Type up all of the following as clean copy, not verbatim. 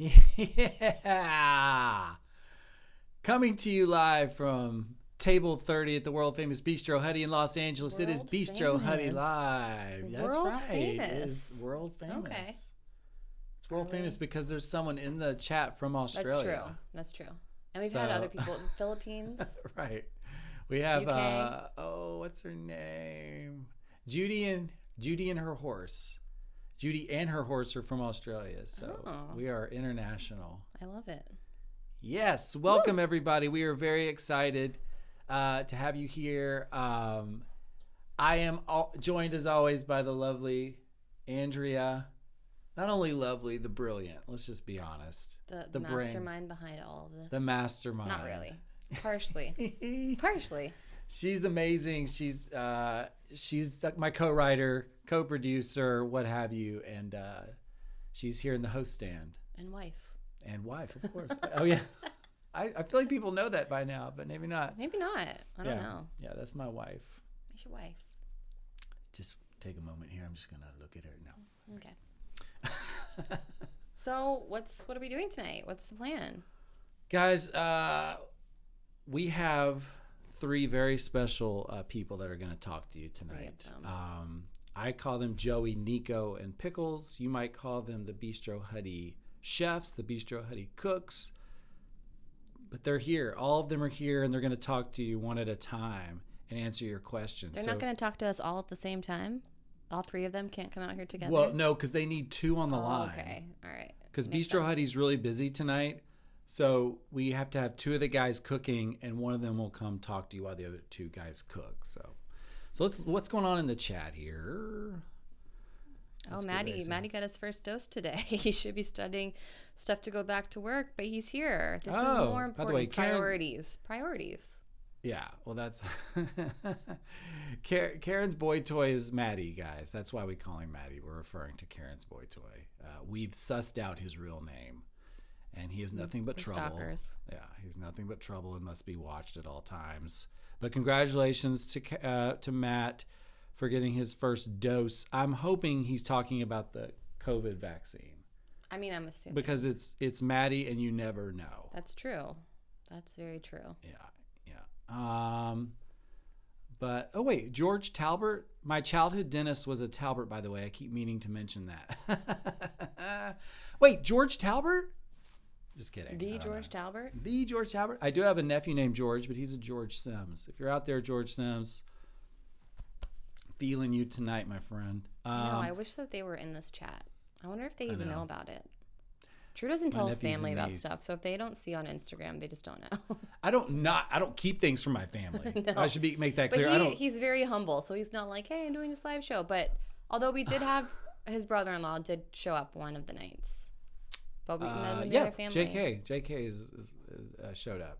Yeah. Coming to you live from Table 30 at the world famous Bistro Huddy in Los Angeles. It is Bistro Huddy Live. That's World right. famous. It is world famous. Okay. It's world famous because there's someone in the chat from Australia. That's true. And we've had other people in the Philippines. Right. We have UK. What's her name? Judy and her horse. Judy and her horse are from Australia, so we are international. I love it. Yes, welcome everybody. We are very excited to have you here. I am joined as always by the lovely Andrea. Not only lovely, the brilliant. Let's just be honest. The mastermind behind all of this. The mastermind. Not really. Partially. Partially. She's amazing. She's my co-writer, co-producer, what have you, and she's here in the host stand. And wife. And wife, of course. Oh yeah, I feel like people know that by now, but maybe not. Maybe not. I don't know. Yeah, that's my wife. That's your wife. Just take a moment here. I'm just gonna look at her now. Okay. So what are we doing tonight? What's the plan? Guys, we have 3 very special people that are going to talk to you tonight. I call them Joey, Nico, and Pickles. You might call them the Bistro Huddy chefs, the Bistro Huddy cooks. But they're here. All of them are here, and they're going to talk to you one at a time and answer your questions. They're not going to talk to us all at the same time? All 3 of them can't come out here together? Well, no, because they need 2 on the line. Okay. All right. Because Bistro Huddy's really busy tonight. So we have to have 2 of the guys cooking, and one of them will come talk to you while the other 2 guys cook. So what's going on in the chat here? Maddie got his first dose today. He should be studying stuff to go back to work, but he's here. This is more important. By the way, Priorities. Yeah, well, that's Karen's boy toy is Maddie, guys. That's why we call him Maddie. We're referring to Karen's boy toy. We've sussed out his real name, and he is nothing but trouble. Stalkers. Yeah, he's nothing but trouble and must be watched at all times. But congratulations to Matt for getting his first dose. I'm hoping he's talking about the COVID vaccine. I mean, I'm assuming. Because it's Maddie, and you never know. That's true. That's very true. Yeah. But wait, George Talbert. My childhood dentist was a Talbert, by the way. I keep meaning to mention that. Wait, George Talbert? Just kidding. The George Talbert? The George Talbert. I do have a nephew named George, but he's a George Sims. If you're out there, George Sims, feeling you tonight, my friend. No, I wish that they were in this chat. I wonder if they even know about it. Drew doesn't tell his family about stuff, so if they don't see on Instagram, they just don't know. I don't keep things from my family. No. I should make that clear. But he's very humble, so he's not like, hey, I'm doing this live show. But although we did have his brother-in-law did show up one of the nights, but we met their family. JK is showed up.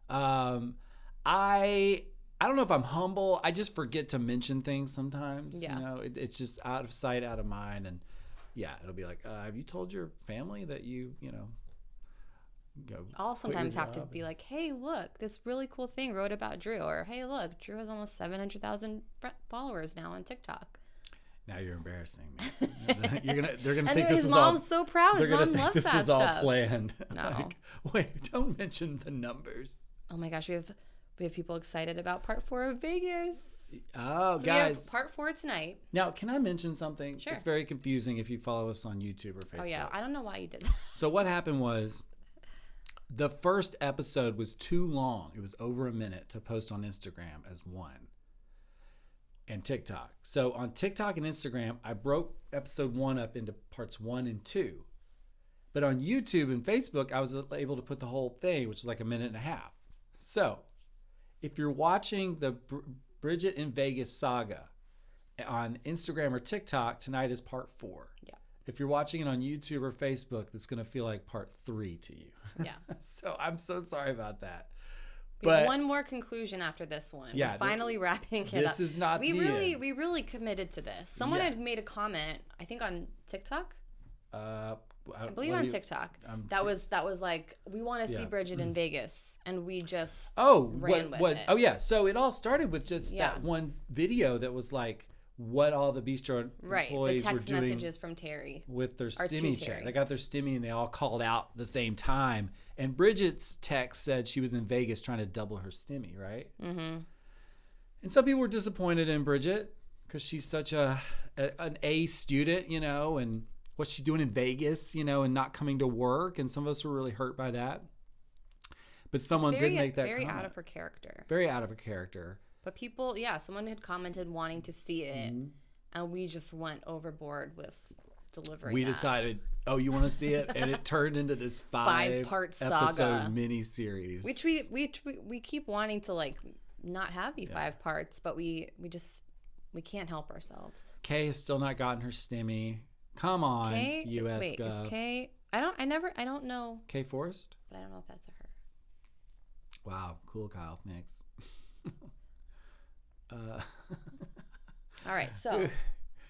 I don't know if I'm humble. I just forget to mention things sometimes. Yeah. You know, it's just out of sight, out of mind, and. Yeah, it'll be like, have you told your family that you go? I'll sometimes have to be like, hey, look, this really cool thing wrote about Drew. Or, hey, look, Drew has almost 700,000 followers now on TikTok. Now you're embarrassing me. They're gonna think this is all. His mom's so proud. His mom loves that stuff. This was all planned. No. Wait, don't mention the numbers. Oh my gosh, we have people excited about part 4 of Vegas. Oh, so guys. We have part 4 tonight. Now, can I mention something? Sure. It's very confusing if you follow us on YouTube or Facebook. Oh, yeah. I don't know why you did that. So what happened was the first episode was too long. It was over a minute to post on Instagram as one and TikTok. So on TikTok and Instagram, I broke episode 1 up into parts 1 and 2. But on YouTube and Facebook, I was able to put the whole thing, which is like a minute and a half. So if you're watching the Bridget in Vegas saga on Instagram or TikTok, tonight is part 4. Yeah. If you're watching it on YouTube or Facebook, that's going to feel like part 3 to you. Yeah. So I'm so sorry about that. We have one more conclusion after this one. Yeah. We're finally wrapping it up. This is not the end. We really committed to this. Someone had made a comment, I think on TikTok. I believe on TikTok. That was like, we want to see Bridget in Vegas, and we just ran with it. Oh yeah, so it all started with just that one video that was like, what all the bistro employees the text were doing messages from Terry with their stimmy check. They got their stimmy and they all called out the same time. And Bridget's text said she was in Vegas trying to double her stimmy, right? Mm-hmm. And some people were disappointed in Bridget because she's such an A student, you know, and what's she doing in Vegas, you know, and not coming to work. And some of us were really hurt by that. But someone did make that very comment. out of her character. Very out of her character. But people, someone had commented wanting to see it, and we just went overboard with delivering. We decided, oh, you want to see it, and it turned into this 5-part saga mini-series, which we keep wanting to like not have be 5 parts, but we can't help ourselves. Kay has still not gotten her stimmy. Come on, Kay, US wait, Gov. Is Kay? I don't know. Kay Forrest, but I don't know if that's a her. Wow, cool, Kyle. Thanks. All right, so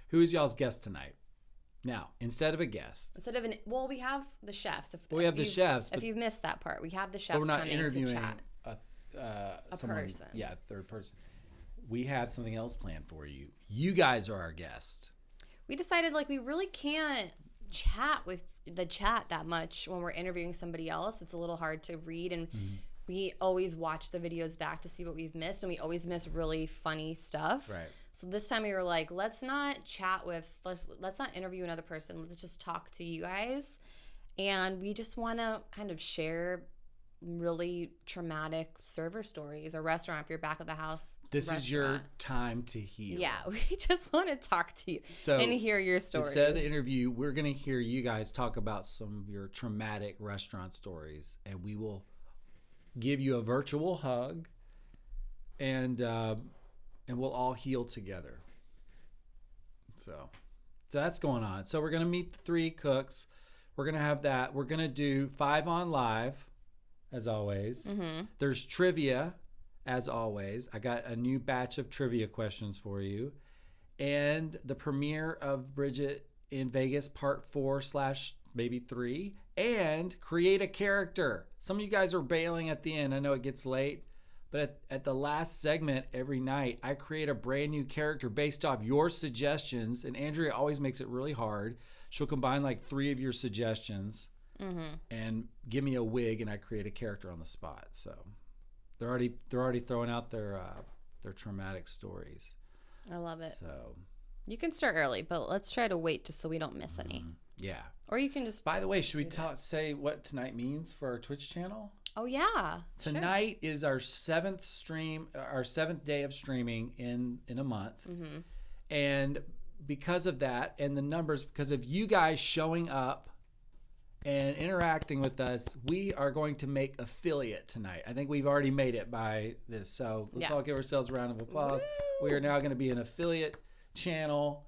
who is y'all's guest tonight? Now, instead of a guest, we have the chefs. If you've missed that part, we have the chefs. But we're not interviewing a person. Yeah, third person. We have something else planned for you. You guys are our guest. We decided we really can't chat with the chat that much when we're interviewing somebody else. It's a little hard to read, and we always watch the videos back to see what we've missed, and we always miss really funny stuff. Right. So this time we were like, let's not let's not interview another person. Let's just talk to you guys. And we just want to kind of share really traumatic server stories or restaurant. If you're back of the house, this is your time to heal. Yeah, we just want to talk to you and hear your stories. Instead of the interview, we're going to hear you guys talk about some of your traumatic restaurant stories, and we will give you a virtual hug, and we'll all heal together. So that's going on. So we're going to meet the 3 cooks. We're going to have that. We're going to do 5 on live, as always. Mm-hmm. There's trivia, as always. I got a new batch of trivia questions for you. And the premiere of Bridget in Vegas, part 4/maybe 3. And create a character. Some of you guys are bailing at the end. I know it gets late. But at the last segment every night, I create a brand new character based off your suggestions. And Andrea always makes it really hard. She'll combine 3 of your suggestions and give me a wig, and I create a character on the spot. So they're already throwing out their traumatic stories. I love it. So you can start early, but let's try to wait just so we don't miss any. Yeah. Or you can just. By the way, should we say what tonight means for our Twitch channel? Oh yeah. Tonight is our 7th stream, our 7th day of streaming in a month, and because of that and the numbers, because of you guys showing up and interacting with us, we are going to make affiliate tonight. I think we've already made it by this, so let's all give ourselves a round of applause. Woo! We are now going to be an affiliate channel.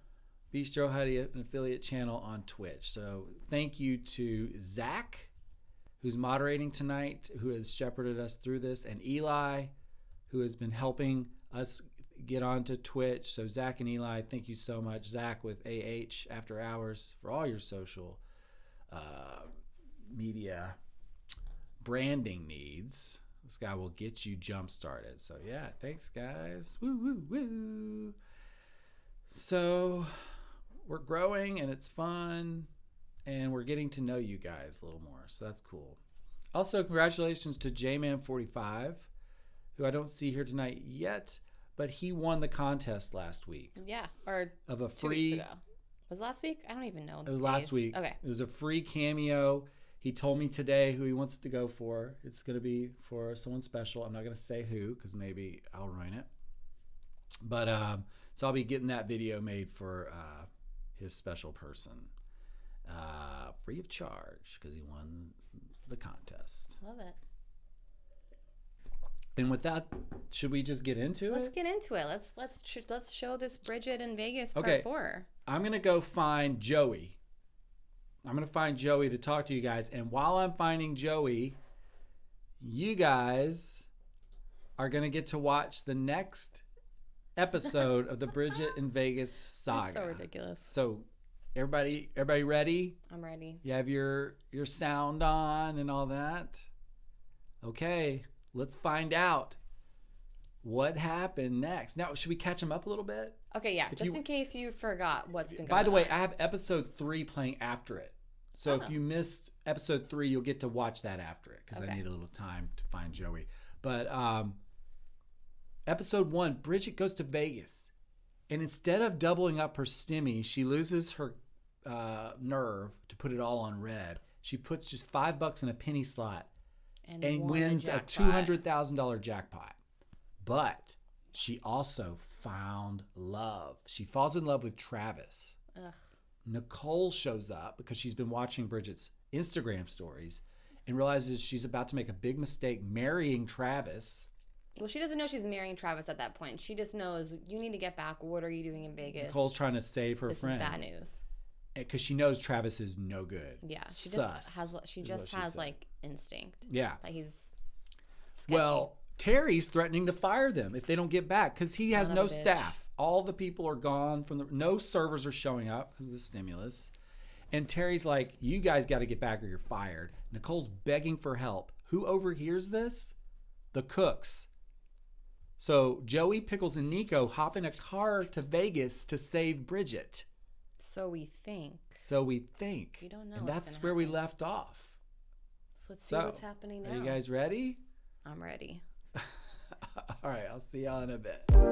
Bistro Huddy, an affiliate channel on Twitch. So thank you to Zach, who's moderating tonight, who has shepherded us through this, and Eli, who has been helping us get onto Twitch. So Zach and Eli, thank you so much. Zach with AH After Hours for all your social media branding needs. This guy will get you jump started. So yeah, thanks guys. Woo, woo, woo. So we're growing and it's fun, and we're getting to know you guys a little more. So that's cool. Also, congratulations to J-Man45, who I don't see here tonight yet, but he won the contest last week. Yeah, or of a 2 weeks ago. Was it last week? I don't even know. It was last week. Okay. It was a free cameo. He told me today who he wants it to go for. It's going to be for someone special. I'm not going to say who because maybe I'll ruin it. But so I'll be getting that video made for his special person, free of charge because he won the contest. Love it. And with that, should we just get into it? Let's get into it. Let's show this Bridget in Vegas part 4. I'm gonna go find Joey. I'm gonna find Joey to talk to you guys. And while I'm finding Joey, you guys are gonna get to watch the next episode of the Bridget in Vegas saga. That's so ridiculous. So everybody ready? I'm ready. You have your sound on and all that? Okay, let's find out what happened next. Now, should we catch them up a little bit? Okay, yeah. In case you forgot what's been going on. By the way, I have episode 3 playing after it. So if you missed episode 3, you'll get to watch that after it because I need a little time to find Joey. But episode 1, Bridget goes to Vegas. And instead of doubling up her stimmy, she loses her nerve to put it all on red. She puts just $5 in a penny slot and wins a $200,000 jackpot. But she also found love. She falls in love with Travis. Ugh. Nicole shows up because she's been watching Bridget's Instagram stories and realizes she's about to make a big mistake marrying Travis. Well, she doesn't know she's marrying Travis at that point. She just knows, you need to get back. What are you doing in Vegas? Nicole's trying to save her friend. This is bad news. Because she knows Travis is no good. Yeah, she just has like instinct. Yeah. That he's sketchy. Well, Terry's threatening to fire them if they don't get back because he has no staff. All the people are gone no servers are showing up because of the stimulus. And Terry's like, you guys got to get back or you're fired. Nicole's begging for help. Who overhears this? The cooks. So Joey, Pickles, and Nico hop in a car to Vegas to save Bridget. So we think. We don't know. And that's where we left off. So let's see what's happening now. Are you guys ready? I'm ready. All right, I'll see y'all in a bit. Guys,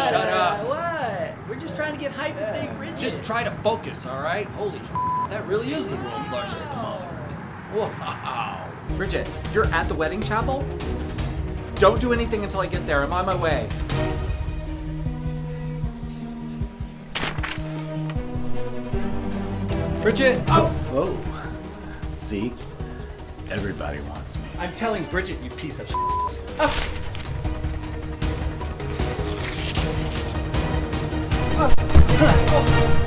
shut up. What? We're just trying to get hyped to save Bridget. Just try to focus, all right? Holy that really is the world's largest thermometer. Wow. Bridget, you're at the wedding chapel? Don't do anything until I get there. I'm on my way. Bridget! Oh! Whoa. See? Everybody wants me. I'm telling Bridget, you piece of shit. Oh.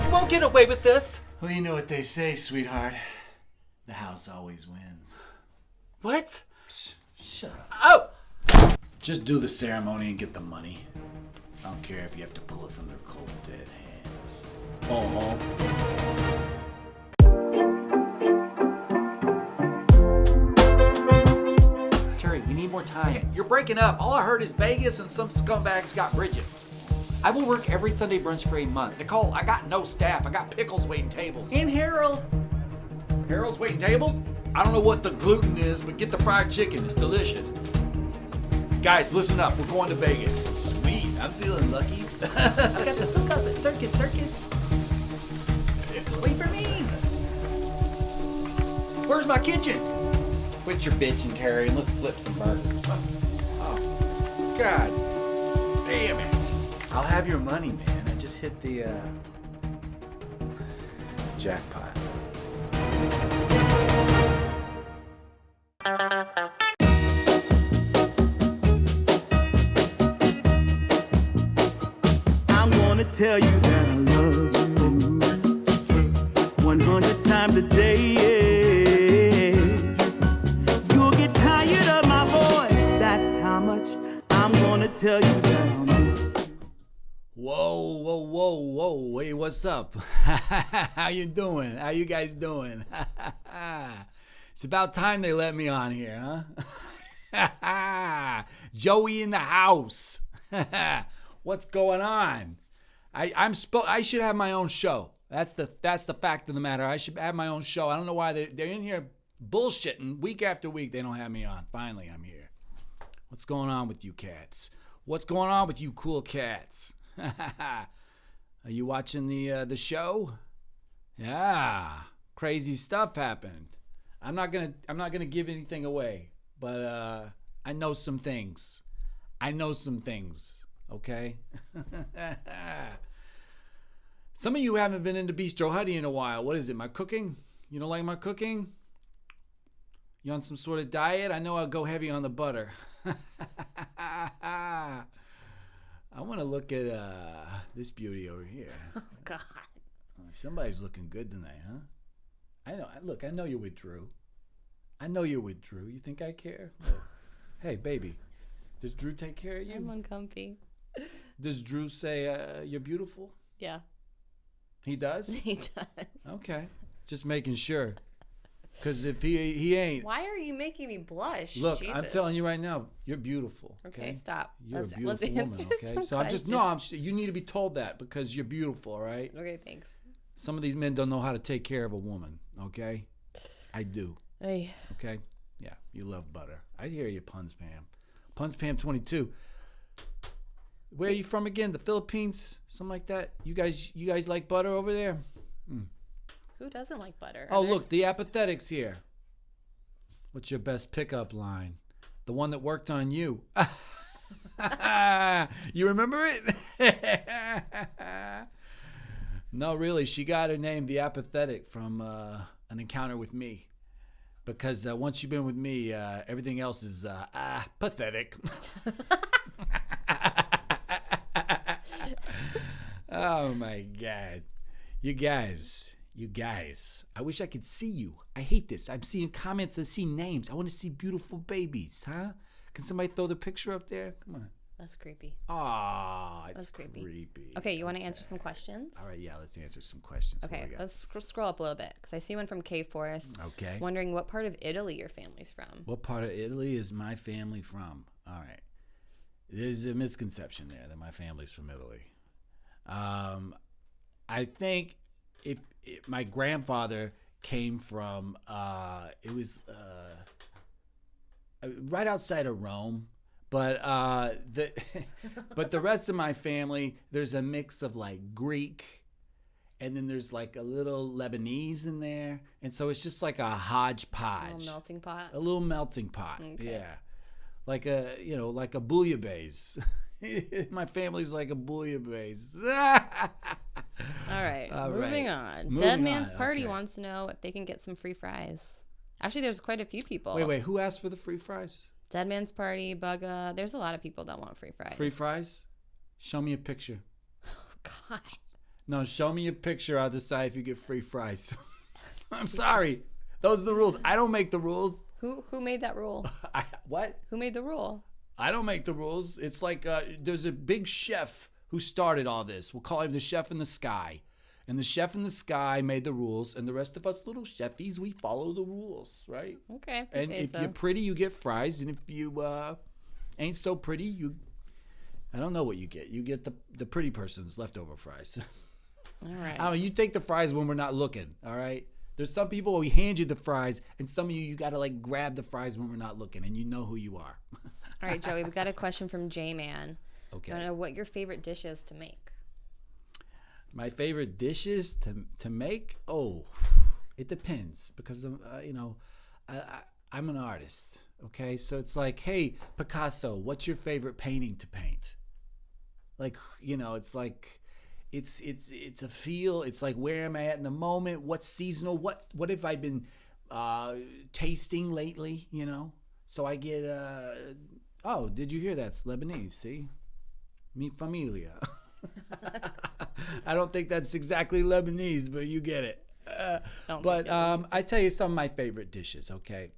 You won't get away with this. Well, you know what they say, sweetheart. The house always wins. What? Shut up. Oh! Just do the ceremony and get the money. I don't care if you have to pull it from their cold, dead hands. Terry, we need more time. You're breaking up. All I heard is Vegas and some scumbags got Bridget. I will work every Sunday brunch for a month. Nicole, I got no staff. I got Pickles waiting tables. And Harold. Harold's waiting tables? I don't know what the gluten is, but get the fried chicken. It's delicious. Guys, listen up. We're going to Vegas. Sweet. I'm feeling lucky. I got the hookup at Circus. Wait for me. Where's my kitchen? Quit your bitching, Terry, and let's flip some burgers. Oh, God damn it. I'll have your money, man. I just hit the jackpot. I'm gonna tell you that I love you 100 times a day. You'll get tired of my voice. That's how much I'm gonna tell you that I miss you. Whoa. Hey, what's up? How you doing? How you guys doing? It's about time they let me on here, huh? Joey in the house. What's going on? I should have my own show. That's the fact of the matter. I should have my own show. I don't know why they're in here bullshitting week after week. They don't have me on. Finally, I'm here. What's going on with you cats? What's going on with you cool cats? Are you watching the show? Yeah, crazy stuff happened. I'm not gonna give anything away, but I know some things. Okay. Some of you haven't been into Bistro Huddy in a while. What is it? My cooking? You don't like my cooking? You on some sort of diet? I know I'll go heavy on the butter. I want to look at this beauty over here. Oh, God. Somebody's looking good tonight, huh? I know. Look, I know you're with Drew. You think I care? Oh. Hey, baby. Does Drew take care of you? I'm uncomfy. Does Drew say you're beautiful? Yeah. He does? He does. Okay. Just making sure. Because if he ain't, Why are you making me blush? look, Jesus. I'm telling you right now, you're beautiful. Okay, stop. You're Let's a beautiful answer woman. Okay, some so I'm just questions. you need to be told that because you're beautiful. All right. Okay, thanks. Some of these men don't know how to take care of a woman. Okay, I do. Hey. Okay, yeah, you love butter. I hear you, Puns Pam. Puns Pam 22. Where are you from again? The Philippines, something like that. You guys like butter over there? Who doesn't like butter? Oh, look, the apathetics here. What's your best pickup line? The one that worked on you. You remember it? No, really. She got her name, the apathetic, from an encounter with me. Because once you've been with me, everything else is pathetic. Oh, my God. You guys. I wish I could see you. I hate this. I'm seeing comments. I see names. I want to see beautiful babies, huh? Can somebody throw the picture up there? Come on. That's creepy. Ah, it's That's creepy. creepy. Okay, you want to answer some questions? All right, yeah, let's answer some questions. What do Okay, we got? let's scroll up a little bit because I see one from Cave Forest. Okay. Wondering what part of Italy your family's from. What part of Italy is my family from? All right. There's a misconception there that my family's from Italy. I think if my grandfather came from, it was right outside of Rome. But but the rest of my family, there's a mix of like Greek, and then there's like a little Lebanese in there, and so it's just like a hodgepodge, A little melting pot. a little melting pot. Okay. Yeah, like a bouillabaisse. My family's like a bouillabaisse. All right, All moving right. on. Moving Dead Man's on, Party okay. wants to know if they can get some free fries. Actually, there's quite a few people. Wait, who asked for the free fries? Dead Man's Party, Bugga. There's a lot of people that want free fries. Free fries? Show me a picture. God. No, show me a picture. I'll decide if you get free fries. I'm sorry. Those are the rules. I don't make the rules. Who made that rule? What? Who made the rule? I don't make the rules. It's like there's a big chef who started all this. We'll call him the chef in the sky. And the chef in the sky made the rules, and the rest of us little chefies, we follow the rules, right? Okay. And if you're pretty, you get fries, and if you ain't so pretty, I don't know what you get. You get the pretty person's leftover fries. All right. I don't know, you take the fries when we're not looking, all right? There's some people where we hand you the fries, and some of you got to like grab the fries when we're not looking, and you know who you are. All right, Joey, we've got a question from J-Man. Okay. I want to know what your favorite dish is to make. My favorite dishes to make? Oh, it depends because I'm an artist. Okay, so it's like, hey, Picasso, what's your favorite painting to paint? Like, it's like, it's a feel. It's like, where am I at in the moment? What's seasonal? What have I been tasting lately? So I get. Oh, did you hear that? It's Lebanese. See, mi familia. I don't think that's exactly Lebanese, but you get it. I tell you some of my favorite dishes, okay?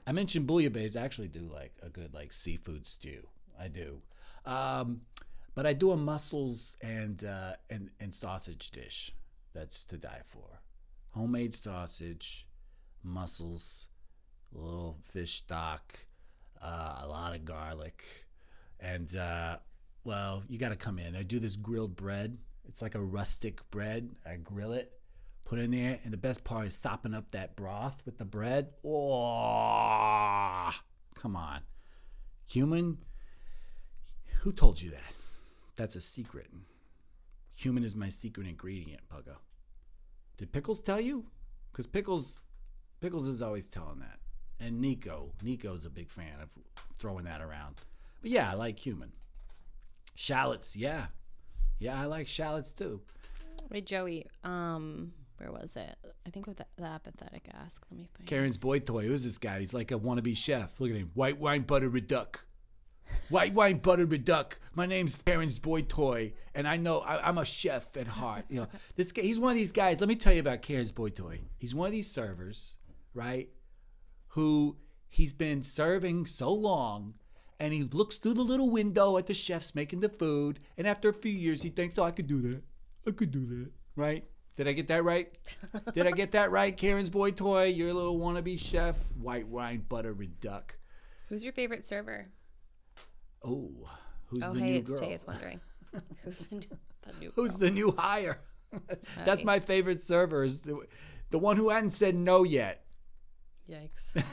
I mentioned bouillabaisse. I actually do like a good seafood stew. I do. But I do a mussels and sausage dish that's to die for. Homemade sausage, mussels, a little fish stock, a lot of garlic, and well, you got to come in. I do this grilled bread. It's like a rustic bread. I grill it, put it in there, and the best part is sopping up that broth with the bread. Oh, come on. Human? Who told you that? That's a secret. Human is my secret ingredient, Pugga. Did Pickles tell you? Because Pickles is always telling that. And Nico's a big fan of throwing that around. But yeah, I like human. Shallots, yeah, I like shallots too. Wait, Joey, where was it? I think with the apathetic ask. Let me find Karen's boy toy. Who's this guy? He's like a wannabe chef. Look at him. White wine butter reduc. White wine butter reduc. My name's Karen's boy toy, and I know I'm a chef at heart. This guy. He's one of these guys. Let me tell you about Karen's boy toy. He's one of these servers, right? Who he's been serving so long. And he looks through the little window at the chefs making the food. And after a few years, he thinks, oh, I could do that, right? Did I get that right? Did I get that right, Karen's Boy Toy? You're a little wannabe chef. White wine butter reduc. Who's your favorite server? Oh, who's Oh, the hey, new it's girl? Tay is wondering. Who's the new Who's girl? the new hire? That's Howdy. my favorite server. Is the one who hadn't said no yet. Yikes.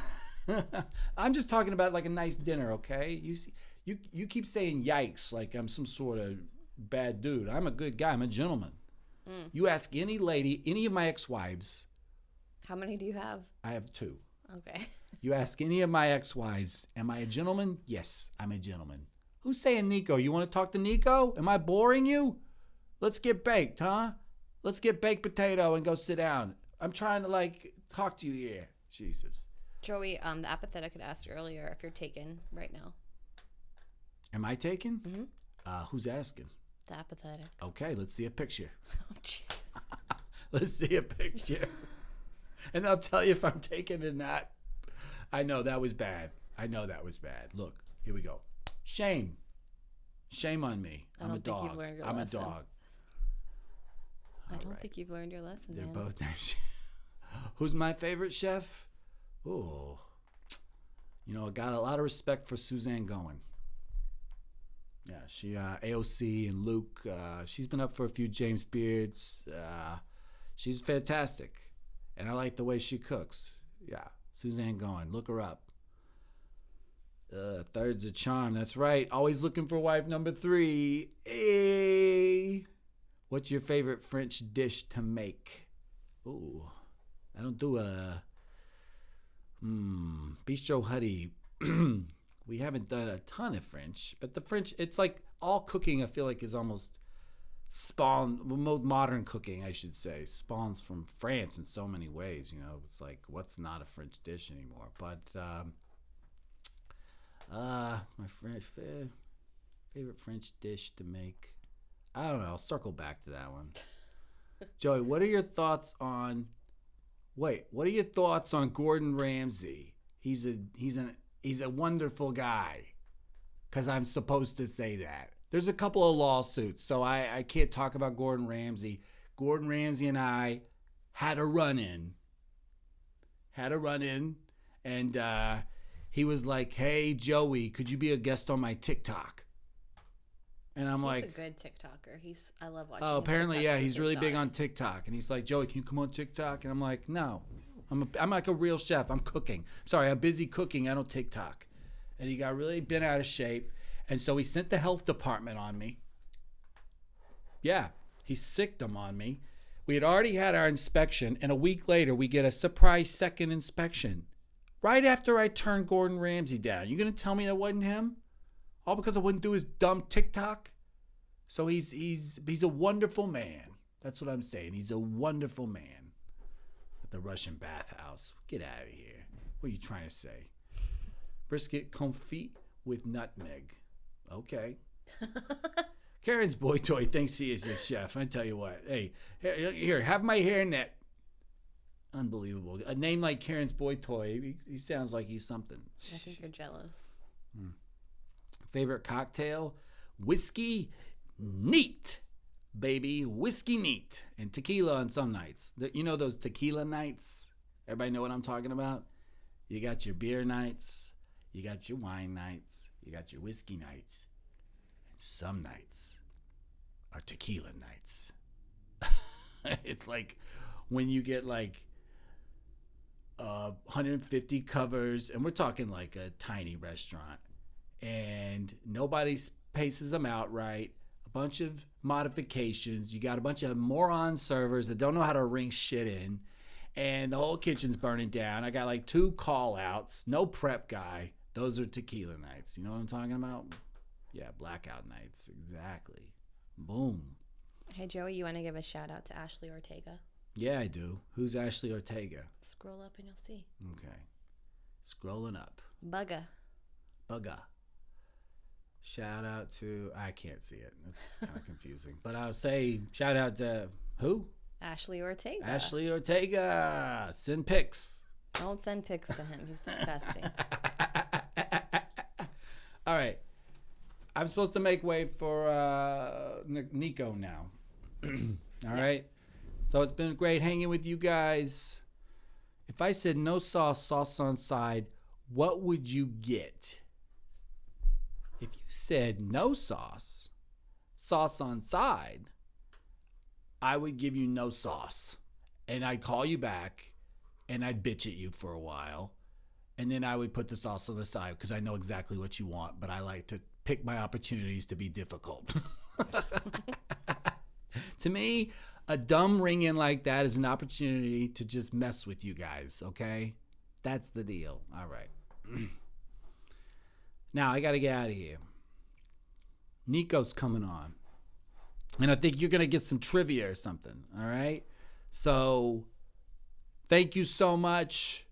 I'm just talking about like a nice dinner, okay? You keep saying yikes like I'm some sort of bad dude. I'm a good guy. I'm a gentleman. You ask any lady, any of my ex-wives. How many do you have? I have 2. Okay. You ask any of my ex-wives, am I a gentleman? Yes, I'm a gentleman. Who's saying Nico? You want to talk to Nico? Am I boring you? Let's get baked, huh? Let's get baked potato and go sit down. I'm trying to like talk to you here. Jesus. Joey, the apathetic had asked earlier if you're taken right now. Am I taken? Mm-hmm. Who's asking? The apathetic. Okay, let's see a picture. Oh, Jesus. Let's see a picture. And I'll tell you if I'm taken or not. I know that was bad. Look, here we go. Shame. Shame on me. I I'm a don't think dog. you've learned your I'm lesson. a dog. I don't right. think you've learned your lesson, They're man. both nice. Who's my favorite chef? Oh, I got a lot of respect for Suzanne Goen. Yeah, she AOC and Luke. She's been up for a few James Beards. She's fantastic, and I like the way she cooks. Yeah, Suzanne Goen. Look her up. Third's a charm. That's right. Always looking for wife number 3. Hey. What's your favorite French dish to make? Ooh, I don't do a Bistro Huddy. We haven't done a ton of French, but the French, it's like all cooking, I feel like, is almost modern cooking, I should say, spawns from France in so many ways. It's like, what's not a French dish anymore? But my favorite French dish to make, I don't know. I'll circle back to that one. Joey, what are your thoughts on Gordon Ramsay? He's a wonderful guy. Because I'm supposed to say that. There's a couple of lawsuits, so I can't talk about Gordon Ramsay. Gordon Ramsay and I had a run-in. And he was like, hey, Joey, could you be a guest on my TikTok? And I'm He's like, a good TikToker. I love watching. oh, his apparently, TikToks yeah, with he's his really big daughter. on TikTok. And he's like, Joey, can you come on TikTok? And I'm like, no, I'm like a real chef. I'm cooking. Sorry, I'm busy cooking. I don't TikTok. And he got really bent out of shape. And so he sent the health department on me. Yeah, he sicked them on me. We had already had our inspection. And a week later, we get a surprise second inspection. Right after I turned Gordon Ramsay down. You going to tell me that wasn't him? All because I wouldn't do his dumb TikTok? So he's a wonderful man. That's what I'm saying. He's a wonderful man. At the Russian bathhouse. Get out of here. What are you trying to say? Brisket confit with nutmeg. Okay. Karen's Boy Toy thinks he is a chef. I tell you what. Hey, here, have my hairnet. Unbelievable. A name like Karen's Boy Toy, he sounds like he's something. I think you're jealous. Favorite cocktail? Whiskey neat, baby. Whiskey neat. And tequila on some nights. You know those tequila nights? Everybody know what I'm talking about? You got your beer nights. You got your wine nights. You got your whiskey nights. And some nights are tequila nights. It's like when you get like 150 covers, and we're talking like a tiny restaurant, and nobody paces them out right. A bunch of modifications. You got a bunch of moron servers that don't know how to ring shit in, and the whole kitchen's burning down. I got like 2 call outs, no prep guy. Those are tequila nights. You know what I'm talking about? Yeah, blackout nights. Exactly. Boom. Hey, Joey, you want to give a shout out to Ashley Ortega? Yeah, I do. Who's Ashley Ortega? Scroll up and you'll see. Okay. Scrolling up. Bugga. Shout out to, I can't see it. It's kind of confusing. But I'll say shout out to who? Ashley Ortega. Ashley Ortega. Send pics. Don't send pics to him. He's disgusting. All right. I'm supposed to make way for Nico now. All right. So it's been great hanging with you guys. If I said no sauce, sauce on side, what would you get? If you said no sauce, sauce on side, I would give you no sauce. And I'd call you back and I'd bitch at you for a while. And then I would put the sauce on the side because I know exactly what you want, but I like to pick my opportunities to be difficult. To me, a dumb ring in like that is an opportunity to just mess with you guys, okay? That's the deal. All right. Now, I got to get out of here. Nico's coming on. And I think you're going to get some trivia or something, all right? So, thank you so much.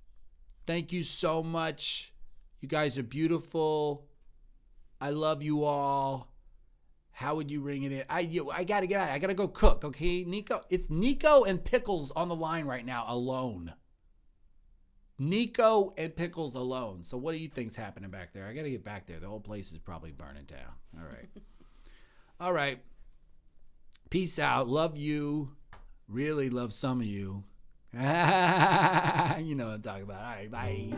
Thank you so much. You guys are beautiful. I love you all. How would you ring it in? I got to get out. I got to go cook, okay? Nico, it's Nico and Pickles on the line right now alone. Nico and Pickles alone. So what do you think's happening back there? I got to get back there. The whole place is probably burning down. All right. All right. Peace out. Love you. Really love some of you. You know what I'm talking about. All right. Bye.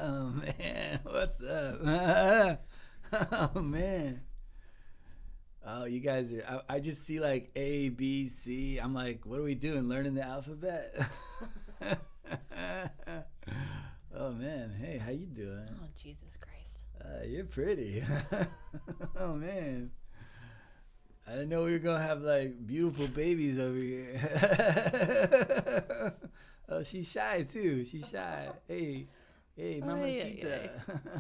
Oh man, what's up? Oh man. Oh, you guys are. I just see like A, B, C. I'm like, what are we doing? Learning the alphabet? Oh man, hey, how you doing? Oh, Jesus Christ. You're pretty. Oh man. I didn't know we were gonna have like beautiful babies over here. Oh, she's shy too. She's shy. Hey, mamacita.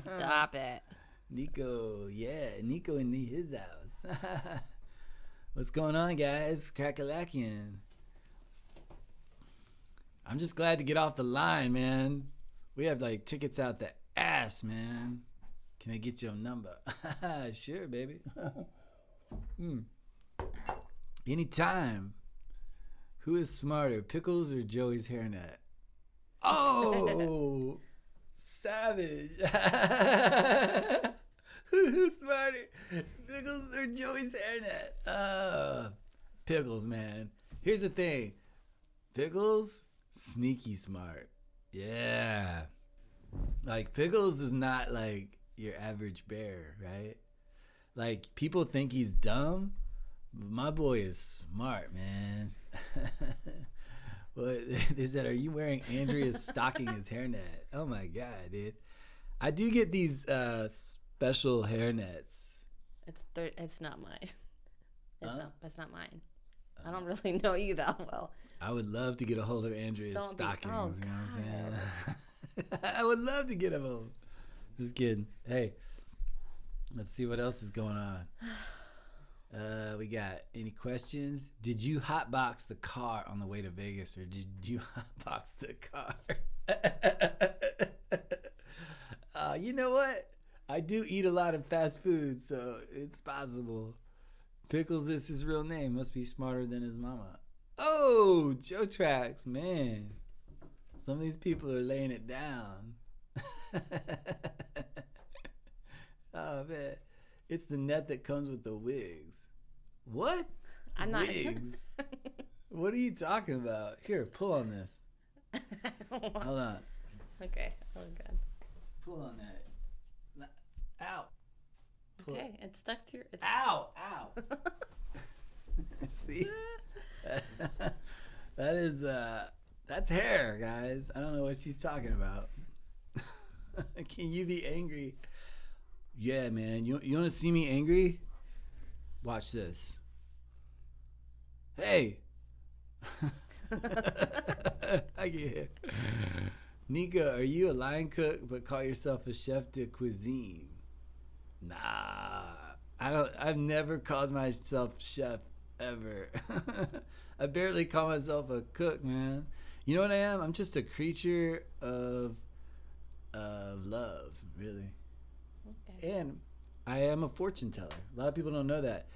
Stop it. Nico, yeah, Nico in his house. What's going on, guys? Crackalakian. I'm just glad to get off the line, man. We have like tickets out the ass, man. Can I get your number? Sure, baby. Anytime. Who is smarter, Pickles or Joey's hairnet? Oh, savage. Who's smarter, Pickles or Joey's hairnet? Pickles, man. Here's the thing. Pickles, sneaky smart. Yeah. Like, Pickles is not like your average bear, right? Like, people think he's dumb. My boy is smart, man. Well, they said, are you wearing Andrea's stocking as hairnet? Oh, my God, dude. I do get these special hairnets It's not mine. It's not mine. I don't really know you that well. I would love to get a hold of Andrea's stockings. You know what I'm saying? I would love to get a hold. Just kidding. Hey, let's see what else is going on. We got any questions? Did you hotbox the car on the way to Vegas, or did you hotbox the car? You know what? I do eat a lot of fast food, so it's possible. Pickles is his real name. Must be smarter than his mama. Oh, Joe Tracks, man. Some of these people are laying it down. Oh, man. It's the net that comes with the wigs. What? I'm not. Wigs? What are you talking about? Here, pull on this. Hold on. Okay. Oh, good. Pull on that. Ow. Pull. Okay, it's stuck to your. It's... Ow! Ow! See? That is that's hair, guys. I don't know what she's talking about. Can you be angry? Yeah, man. You want to see me angry? Watch this. Hey. I get it. Nika, are you a line cook but call yourself a chef de cuisine? Nah. I've never called myself chef ever. I barely call myself a cook, man. You know what I am? I'm just a creature of love, really. Okay. And I am a fortune teller. A lot of people don't know that.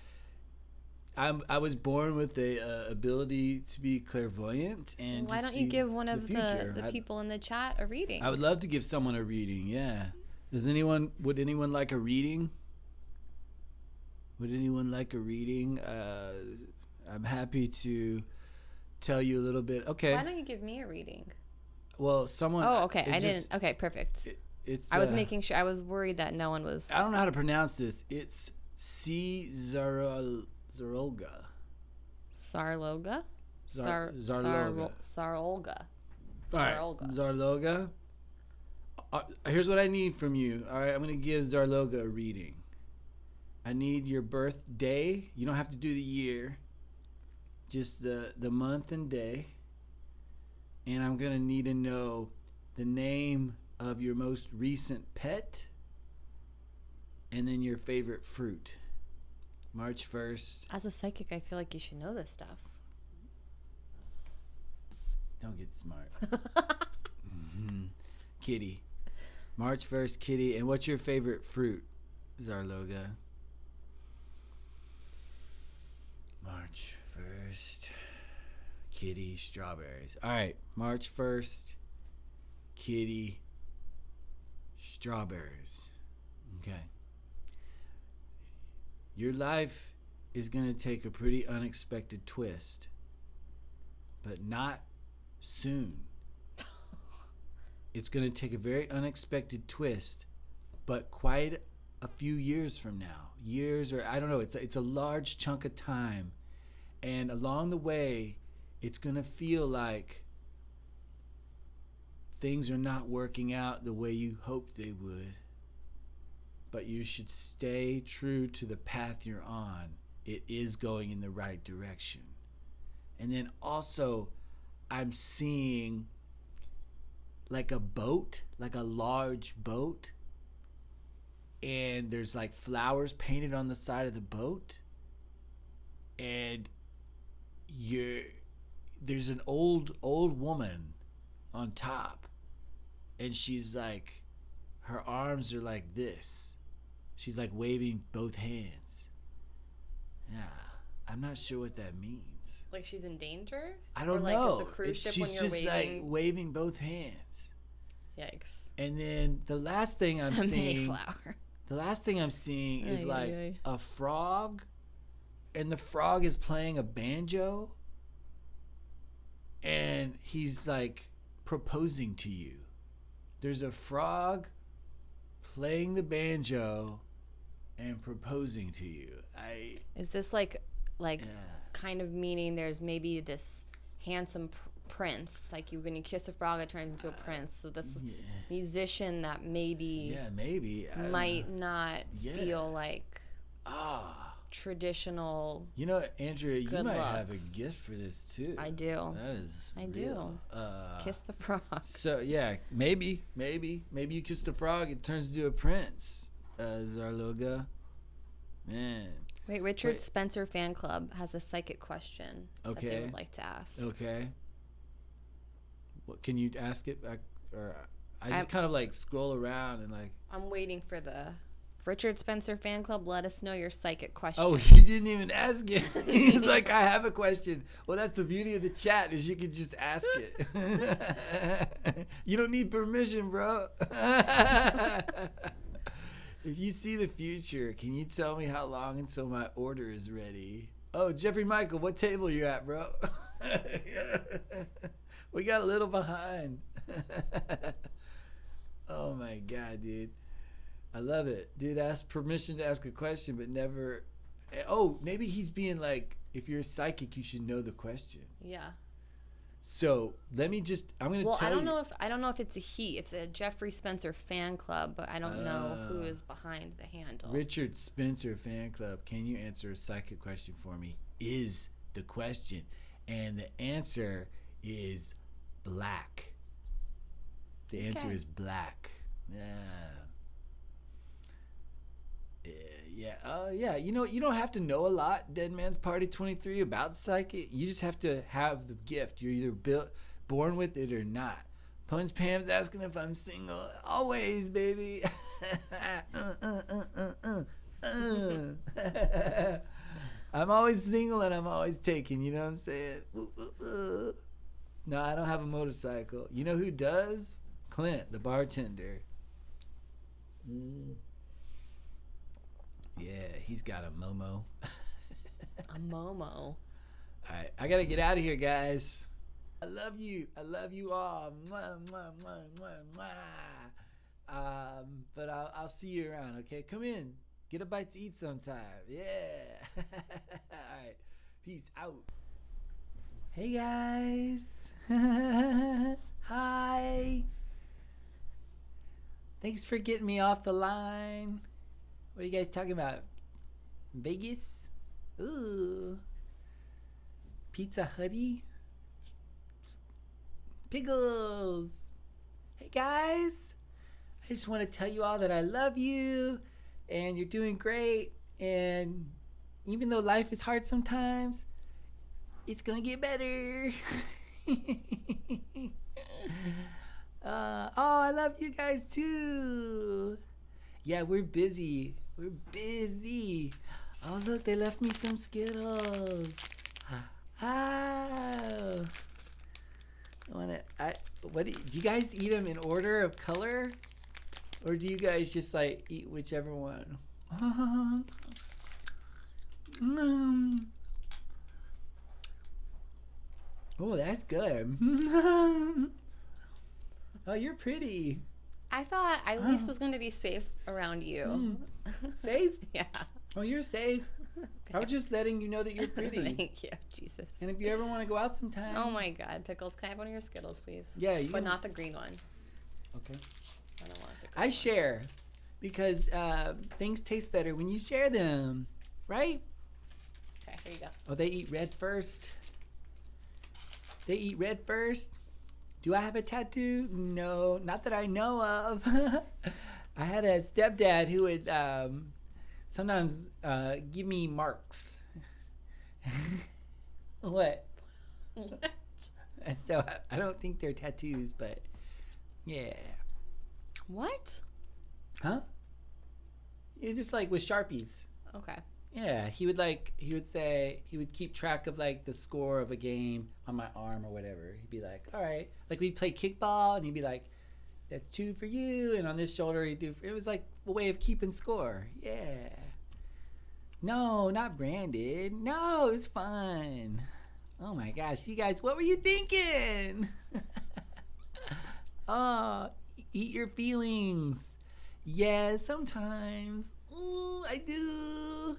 I was born with the ability to be clairvoyant, and why don't you give one of the people in the chat a reading? I would love to give someone a reading. Yeah. Would anyone like a reading? Would anyone like a reading? I'm happy to tell you a little bit. Okay. Why don't you give me a reading? Well, someone. Oh, okay. I didn't. Okay, perfect. I was making sure. I was worried that no one was. I don't know how to pronounce this. It's C. Zarolga. Sarloga? Zarloga. Sarolga. All right. Zarloga. Here's what I need from you. All right, I'm going to give Zarloga a reading. I need your birthday. You don't have to do the year. Just the month and day. And I'm going to need to know the name of your most recent pet and then your favorite fruit. March 1st. As a psychic, I feel like you should know this stuff. Don't get smart. Mm-hmm. Kitty. March 1st, Kitty. And what's your favorite fruit, Zarloga? March 1st, Kitty, strawberries. All right. March 1st, Kitty, strawberries. Okay. Your life is going to take a pretty unexpected twist, but not soon. It's going to take a very unexpected twist, but quite a few years from now. Years, or I don't know, it's a large chunk of time. And along the way, it's going to feel like things are not working out the way you hoped they would. But you should stay true to the path you're on. It is going in the right direction. And then also, I'm seeing like a boat, like a large boat. And there's like flowers painted on the side of the boat. And there's an old woman on top. And she's like, her arms are like this. She's like waving both hands. Yeah, I'm not sure what that means. Like she's in danger? I don't know. It's a cruise ship she's when you're just waving. like waving both hands. Yikes. And then the last thing I'm seeing, Mayflower. the last thing I'm seeing is like a frog, and the frog is playing a banjo, and he's like proposing to you. There's a frog playing the banjo and proposing to you. Is this like kind of meaning there's maybe this handsome prince, like when you kiss a frog it turns into a prince, so this musician that maybe maybe might not feel like traditional. You know, Andrea, you Good might have a looks. gift for this too. I do. That is I real. do. Kiss the frog. So yeah, maybe you kiss the frog, it turns into a prince as our logo. Man. Wait, Richard Spencer Fan Club has a psychic question that they would like to ask. Okay. What can you ask it back? Or I just kind of like scroll around and like. I'm waiting for the Richard Spencer Fan Club. Let us know your psychic question. Oh, you didn't even ask it. He's like, I have a question. Well, that's the beauty of the chat is you can just ask it. You don't need permission, bro. If you see the future, can you tell me how long until my order is ready? Oh, Jeffrey Michael, what table you at, bro? We got a little behind. Oh my God, dude. I love it. Dude, ask permission to ask a question, but never. Oh, maybe he's being like, if you're a psychic, you should know the question. Yeah. So I'm gonna tell you. I don't know if it's a he. It's a Jeffrey Spencer Fan Club, but I don't know who is behind the handle. Richard Spencer Fan Club. Can you answer a psychic question for me? Is the question, and the answer is black. The answer is black. Yeah. You know, you don't have to know a lot, Dead Man's Party 23, about psychic. You just have to have the gift. You're either born with it or not. Punch Pam's asking if I'm single. Always, baby. I'm always single and I'm always taken. You know what I'm saying? No, I don't have a motorcycle. You know who does? Clint, the bartender. Yeah, he's got a Momo. A Momo. All right, I got to get out of here, guys. I love you. I love you all. Mwah, mwah, mwah, mwah, mwah. But I'll see you around, okay? Come in. Get a bite to eat sometime. Yeah. All right. Peace out. Hey, guys. Hi. Thanks for getting me off the line. What are you guys talking about? Vegas? Ooh. Pizza Huddy? Pickles. Hey guys. I just want to tell you all that I love you and you're doing great. And even though life is hard sometimes, it's going to get better. I love you guys too. Yeah, we're busy. We're busy. Oh, look, they left me some Skittles. Oh. Do you guys eat them in order of color? Or do you guys just like eat whichever one? Oh, that's good. Oh, you're pretty. I thought I at least was going to be safe around you. Safe? Yeah. Oh, you're safe. Okay. I was just letting you know that you're pretty. Thank you, Jesus. And if you ever want to go out sometime. Oh my God, Pickles, can I have one of your Skittles, please? Yeah, you but can. not the green one. Okay. I don't want the green I share because things taste better when you share them, right? Okay, here you go. Oh, they eat red first. They eat red first. Do I have a tattoo? No, not that I know of. I had a stepdad who would sometimes give me marks. What? What? So I don't think they're tattoos, but yeah. What? Huh? It's just like with Sharpies. Okay. Yeah, he would keep track of like the score of a game on my arm or whatever. He'd be like, all right, like we'd play kickball and he'd be like, that's 2 for you. And on this shoulder, it was like a way of keeping score. Yeah. No, not branded. No, it's fun. Oh my gosh, you guys, what were you thinking? Oh, eat your feelings. Yeah, sometimes. Ooh, I do.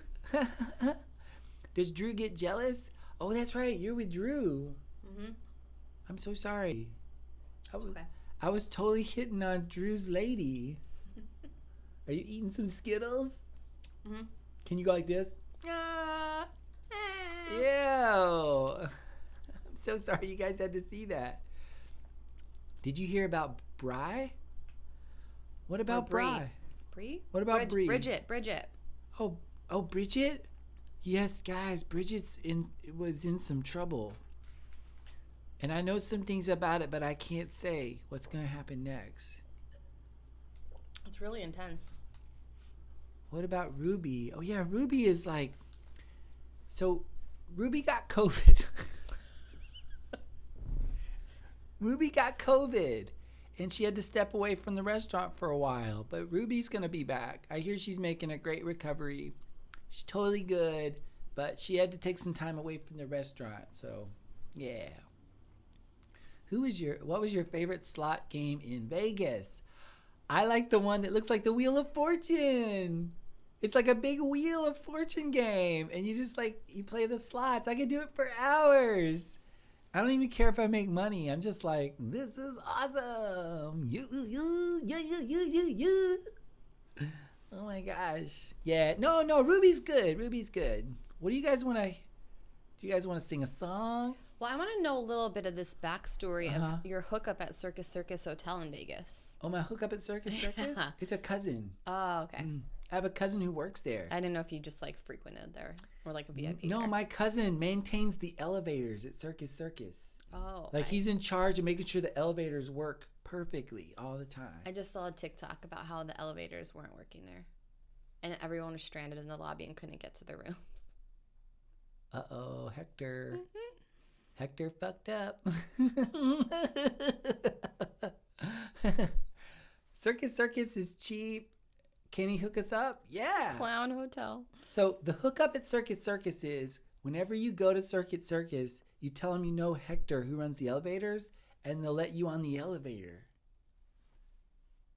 Does Drew get jealous? Oh, that's right. You're with Drew. Mm-hmm. I'm so sorry. Okay. I was totally hitting on Drew's lady. Are you eating some Skittles? Mm-hmm. Can you go like this? Ah. Ew. I'm so sorry you guys had to see that. Did you hear about Bri? What about Bri? Bree? What about Bree? Bridget. Oh, Bridget? Yes, guys, Bridget's was in some trouble. And I know some things about it, but I can't say what's going to happen next. It's really intense. What about Ruby? Oh, yeah, Ruby is like... So, Ruby got COVID. Ruby got COVID. And she had to step away from the restaurant for a while. But Ruby's going to be back. I hear she's making a great recovery. She's totally good. But she had to take some time away from the restaurant. So, yeah. What was your favorite slot game in Vegas? I like the one that looks like the Wheel of Fortune. It's like a big Wheel of Fortune game. And you just you play the slots. I could do it for hours. I don't even care if I make money. I'm just like, this is awesome. You. Oh my gosh. Yeah. No, Ruby's good. What do you guys want to... Do you guys want to sing a song? Well, I want to know a little bit of this backstory of your hookup at Circus Hotel in Vegas. Oh, my hookup at Circus? It's a cousin. Oh, okay. I have a cousin who works there. I didn't know if you just frequented there or a VIP. No, there. my cousin maintains the elevators at Circus. Oh. He's in charge of making sure the elevators work perfectly all the time. I just saw a TikTok about how the elevators weren't working there. And everyone was stranded in the lobby and couldn't get to their rooms. Uh-oh, Hector. Hector fucked up. Circus is cheap. Can he hook us up? Yeah. Clown Hotel. So the hookup at Circus is whenever you go to Circus, you tell them you know Hector who runs the elevators, and they'll let you on the elevator.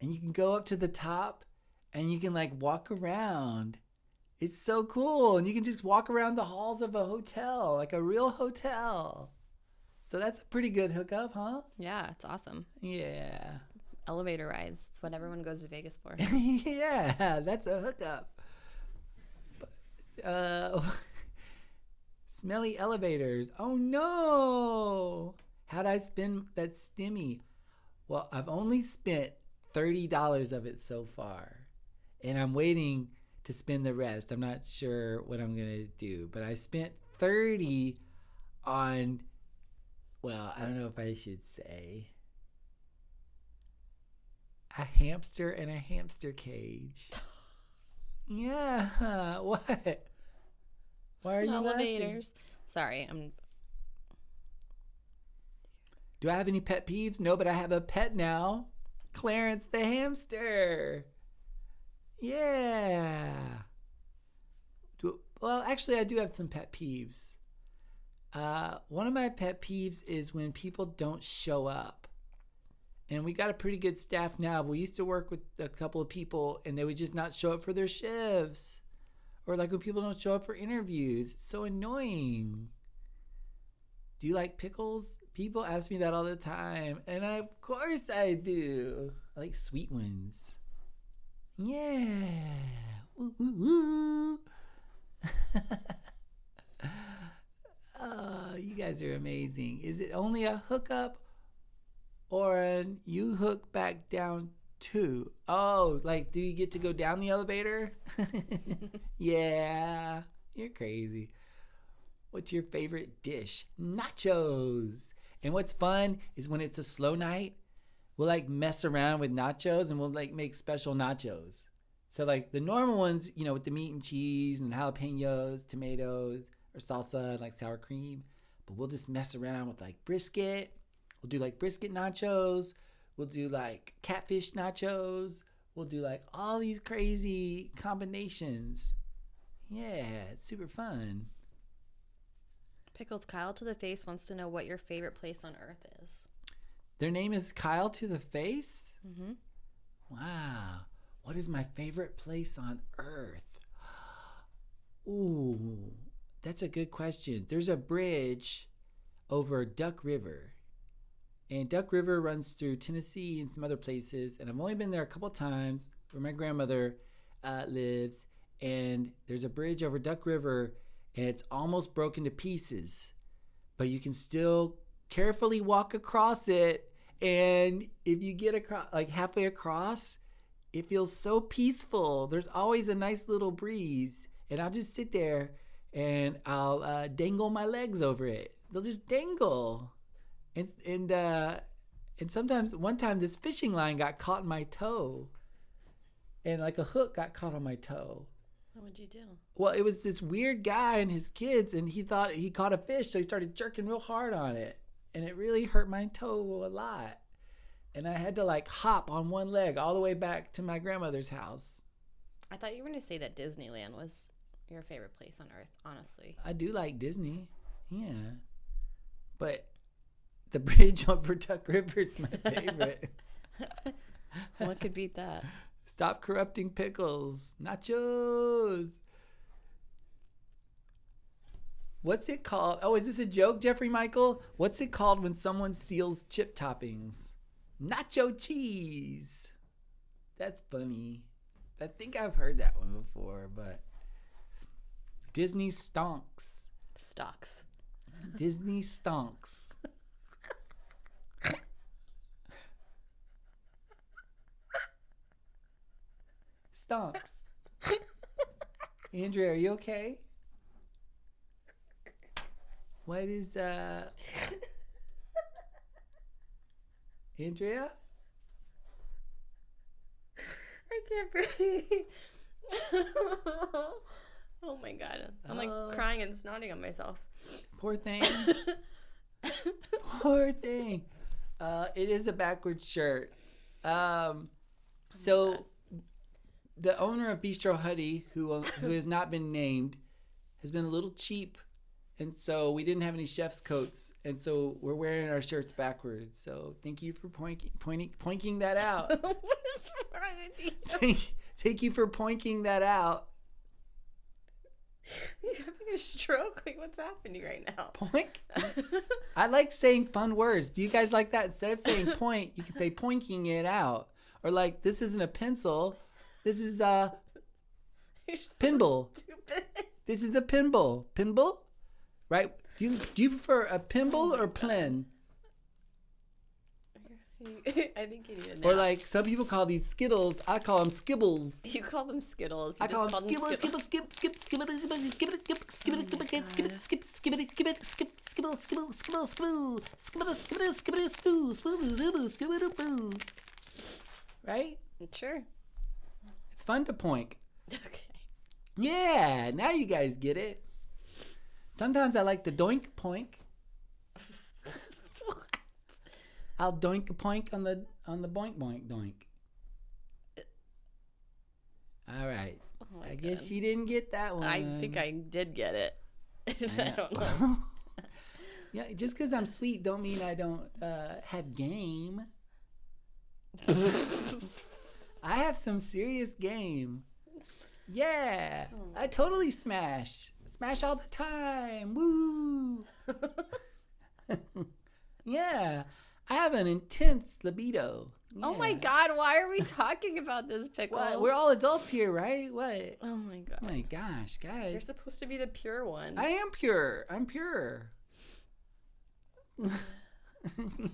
And you can go up to the top, and you can walk around. It's so cool. And you can just walk around the halls of a hotel, like a real hotel. So that's a pretty good hookup, huh? Yeah, it's awesome. Yeah. Elevator rides. It's what everyone goes to Vegas for. Yeah, that's a hookup. Smelly elevators. Oh, no. How'd I spend that stimmy? Well, I've only spent $30 of it so far. And I'm waiting to spend the rest. I'm not sure what I'm going to do. But I spent $30 on, well, I don't know if I should say, a hamster and a hamster cage. Yeah. What? Why are you laughing? Elevators. Sorry, Do I have any pet peeves? No, but I have a pet now. Clarence the hamster. Yeah. Well, actually, I do have some pet peeves. One of my pet peeves is when people don't show up. And we got a pretty good staff now, but we used to work with a couple of people and they would just not show up for their shifts. Or when people don't show up for interviews. It's so annoying. Do you like pickles? People ask me that all the time. And of course I do. I like sweet ones. Yeah. Ooh, ooh, ooh. Oh, you guys are amazing. Is it only a hookup or you hook back down too? Oh, do you get to go down the elevator? Yeah, you're crazy. What's your favorite dish? Nachos. And what's fun is when it's a slow night, we'll mess around with nachos and we'll make special nachos. So the normal ones, with the meat and cheese and jalapenos, tomatoes, or salsa, sour cream. But we'll just mess around with brisket. We'll do brisket nachos. We'll do catfish nachos. We'll do all these crazy combinations. Yeah, it's super fun. Pickles Kyle to the Face wants to know what your favorite place on earth is. Their name is Kyle to the Face? Mm-hmm. Wow. What is my favorite place on earth? Ooh, that's a good question. There's a bridge over Duck River. And Duck River runs through Tennessee and some other places. And I've only been there a couple times where my grandmother lives. and there's a bridge over Duck River, and it's almost broken to pieces, but you can still carefully walk across it. And if you get across, like halfway across, it feels so peaceful. There's always a nice little breeze, and I'll just sit there and I'll dangle my legs over it. They'll just dangle, and sometimes one time this fishing line got caught in my toe, and like a hook got caught on my toe. What'd you do? Well, it was this weird guy and his kids, and he thought he caught a fish, so he started jerking real hard on it, and it really hurt my toe a lot. And I had to like hop on one leg all the way back to my grandmother's house. I thought you were going to say that Disneyland was your favorite place on earth, honestly. I do like Disney, yeah, but the bridge over Duck River is my favorite. What could beat that? Stop corrupting pickles. Nachos. What's it called? Oh, is this a joke, Jeffrey Michael? What's it called when someone steals chip toppings? Nacho cheese. That's funny. I think I've heard that one before, but Disney stonks. Stocks. Disney stonks. Stonks. Andrea, are you okay? What is Andrea? I can't breathe. Oh my god. I'm like crying and snotting on myself. Poor thing. Poor thing. It is a backwards shirt. So the owner of Bistro Huddy, who has not been named, has been a little cheap, and so we didn't have any chef's coats, and so we're wearing our shirts backwards. So thank you for pointing that out. What is wrong with you? Thank you for pointing that out. You're having a stroke? Like, what's happening right now? Poink. I like saying fun words. Do you guys like that? Instead of saying point, you can say pointing it out, or like this isn't a pencil. This is pinball. This is the pinball. Pinball? Right? Do you prefer a pinball or plen? I think you need a nap. Or like some people call these Skittles, I call them Skibbles. You call them Skittles. I call them Skibbles, Right? Sure. It's fun to poink. Okay. Yeah, now you guys get it. Sometimes I like to doink poink. I'll doink a poink on the boink boink doink. All right. Oh I guess you didn't get that one. I think I did get it. I don't know. Yeah, just because I'm sweet don't mean I don't have game. I have some serious game. Yeah, I totally smash. Smash all the time. Woo. Yeah, I have an intense libido. Yeah. Oh my god, why are we talking about this, Pickles? What? We're all adults here, right? What? Oh my god. Oh my gosh, guys. You're supposed to be the pure one. I am pure. I'm pure.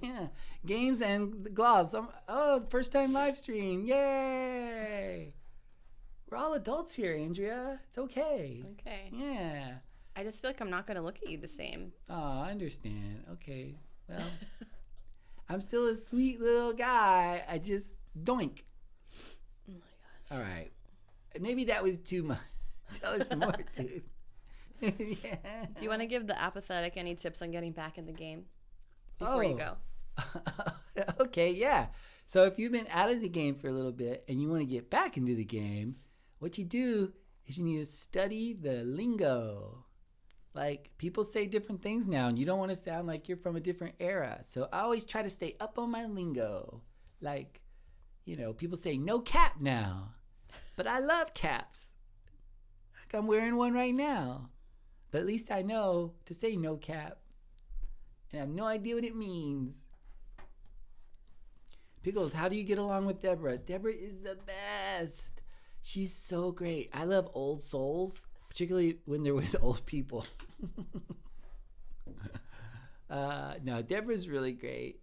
Yeah. Games and the gloss. First time live stream. Yay. We're all adults here, Andrea. It's okay. Okay. Yeah. I just feel like I'm not going to look at you the same. Oh, I understand. Okay. Well, I'm still a sweet little guy. I just doink. Oh my gosh. All right. Maybe that was too much. Tell us more, dude. Yeah. Do you want to give the apathetic any tips on getting back in the game before you go? Okay, yeah. So if you've been out of the game for a little bit and you want to get back into the game, what you do is you need to study the lingo. Like, people say different things now, and you don't want to sound like you're from a different era. So I always try to stay up on my lingo. Like, people say no cap now, but I love caps. Like, I'm wearing one right now. But at least I know to say no cap. And I have no idea what it means. Pickles, how do you get along with Deborah? Deborah is the best. She's so great. I love old souls, particularly when they're with old people. No, Deborah's really great.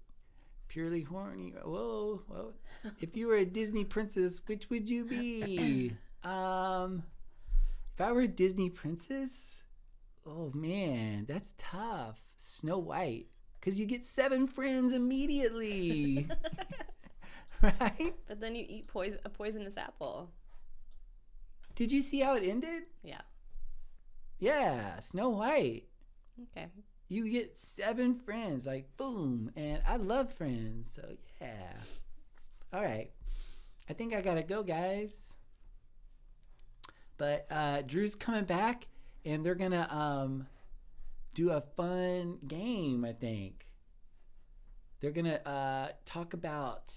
Purely horny. Whoa. If you were a Disney princess, which would you be? If I were a Disney princess, oh man, that's tough. Snow White, because you get 7 friends immediately. Right? But then you eat a poisonous apple. Did you see how it ended? Yeah. Yeah, Snow White. Okay. You get 7 friends, like boom. And I love friends, so yeah. All right. I think I gotta go, guys. But Drew's coming back, and they're gonna do a fun game, I think. They're gonna talk about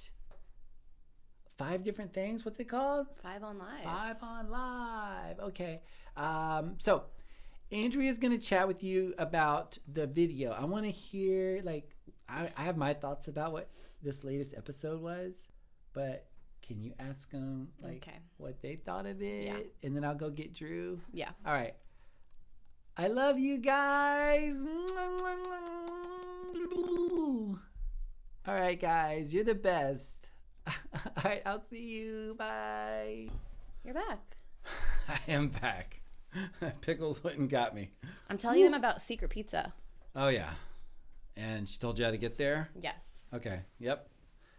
5 different things. What's it called? 5 on Live. 5 on Live. Okay. So Andrea's going to chat with you about the video. I want to hear, like, I have my thoughts about what this latest episode was, but can you ask them, like, what they thought of it? Yeah. And then I'll go get Drew. Yeah. All right. I love you guys. All right, guys. You're the best. All right, I'll see you. Bye. You're back. I am back. Pickles went and got me. I'm telling them about Secret Pizza. Oh, yeah. And she told you how to get there? Yes. Okay. Yep.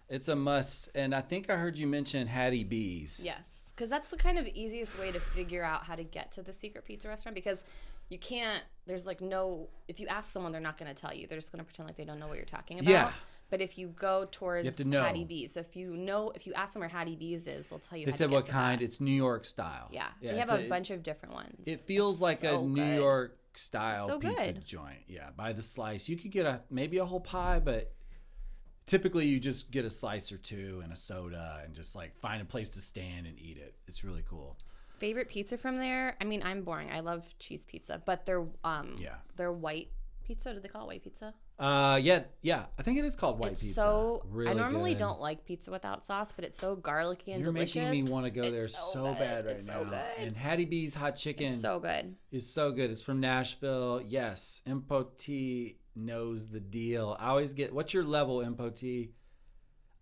It's a must. And I think I heard you mention Hattie B's. Yes. Because that's the kind of easiest way to figure out how to get to the Secret Pizza restaurant, because you can't, there's like no, if you ask someone, they're not going to tell you. They're just going to pretend like they don't know what you're talking about. Yeah. But if you go towards you have to know. Hattie B's, if you ask them where Hattie B's is, they'll tell you. They how said to get what to kind. that. It's New York style. Yeah. They have a bunch of different ones. It feels like so a New good. York style So pizza good. joint. Yeah, by the slice. You could get maybe a whole pie, but typically you just get a slice or 2 and a soda and just like find a place to stand and eat it. It's really cool. Favorite pizza from there? I mean, I'm boring. I love cheese pizza, but their white pizza. Do they call it white pizza? Yeah. I think it is called white It's pizza. so really I normally good. don't like pizza without sauce, but it's so garlicky and You're delicious. making me want to go there It's so good. bad right It's now. so good. And Hattie B's hot chicken It's so good. is so good. It's from Nashville. Yes, Impo T knows the deal. I always get, what's your level, Impo T?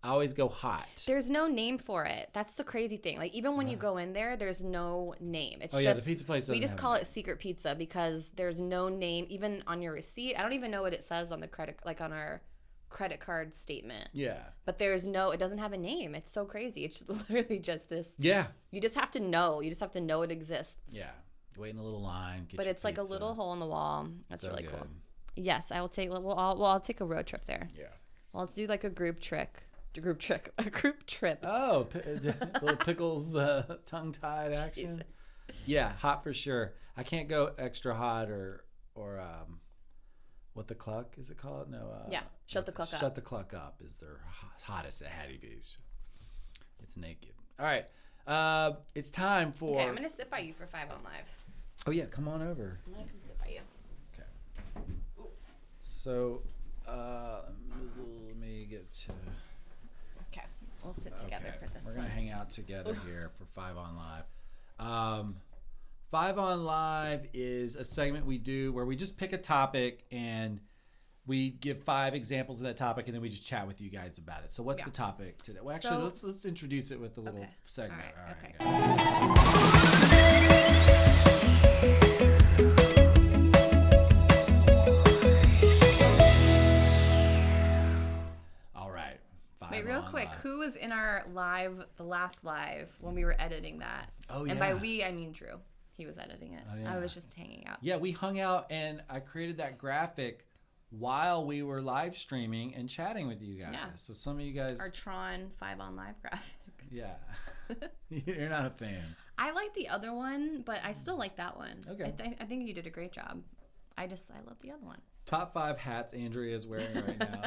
I always go hot. There's no name for it. That's the crazy thing. Like, even when you go in there, there's no name. It's Oh, just yeah, the pizza place we doesn't just have a call name. it Secret Pizza because there's no name even on your receipt. I don't even know what it says on the credit, like on our credit card statement. Yeah. But it doesn't have a name. It's so crazy. It's just literally just this. Yeah. You just have to know. You just have to know it exists. Yeah. Wait in a little line. Get But your it's like a pizza. little hole in the wall. That's So really good. cool. Yes, I will take. I'll take a road trip there. Yeah. Well, let's do like a group trip. A group trip. Oh, little Pickles tongue-tied action. Jesus. Yeah, hot for sure. I can't go extra hot or what the cluck is it called? No. Yeah, Shut the Cluck Up. Shut the Cluck Up is their hottest at Hattie B's. It's naked. All right, it's time for. Okay, I'm gonna sit by you for 5 on Live. Oh yeah, come on over. I'm gonna come sit by you. Okay. So, let me get to. Okay, we'll sit together Okay, for this we're one. gonna hang out together here for 5 on Live. 5 on Live is a segment we do where we just pick a topic and we give 5 examples of that topic and then we just chat with you guys about it. So what's Yeah. the topic today? Well, actually, So- let's introduce it with a little Okay. segment. All right, okay. guys. All right. 5 Wait, real on quick, Live. who was in our live, the last live when we were editing that? Oh, And by yeah. we, I mean Drew. He was editing it. Oh, yeah. I was just hanging out. Yeah, we hung out and I created that graphic while we were live streaming and chatting with you guys. Yeah. So some of you guys, Our Tron 5 on Live graphic. yeah, you're not a fan. I like the other one, but I still like that one. Okay. I think you did a great job. I love the other one. Top 5 hats Andrea is wearing right now.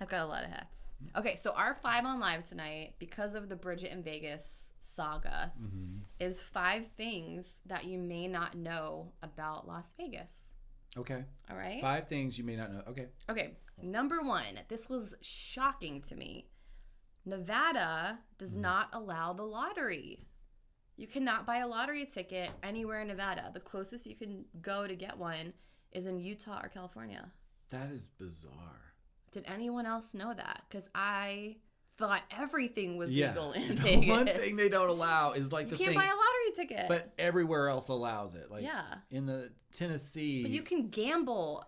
I've got a lot of hats. Okay, so our 5 on Live tonight, because of the Bridget in Vegas saga, is 5 things that you may not know about Las Vegas. Okay. All right? 5 things you may not know. Okay. Okay, number 1. This was shocking to me. Nevada does not allow the lottery. You cannot buy a lottery ticket anywhere in Nevada. The closest you can go to get one is in Utah or California. That is bizarre. Did anyone else know that? Because I thought everything was legal in The Vegas. one thing they don't allow is like You the can't thing, buy a lottery ticket. but everywhere else allows it. Like Yeah. in the Tennessee. But you can gamble.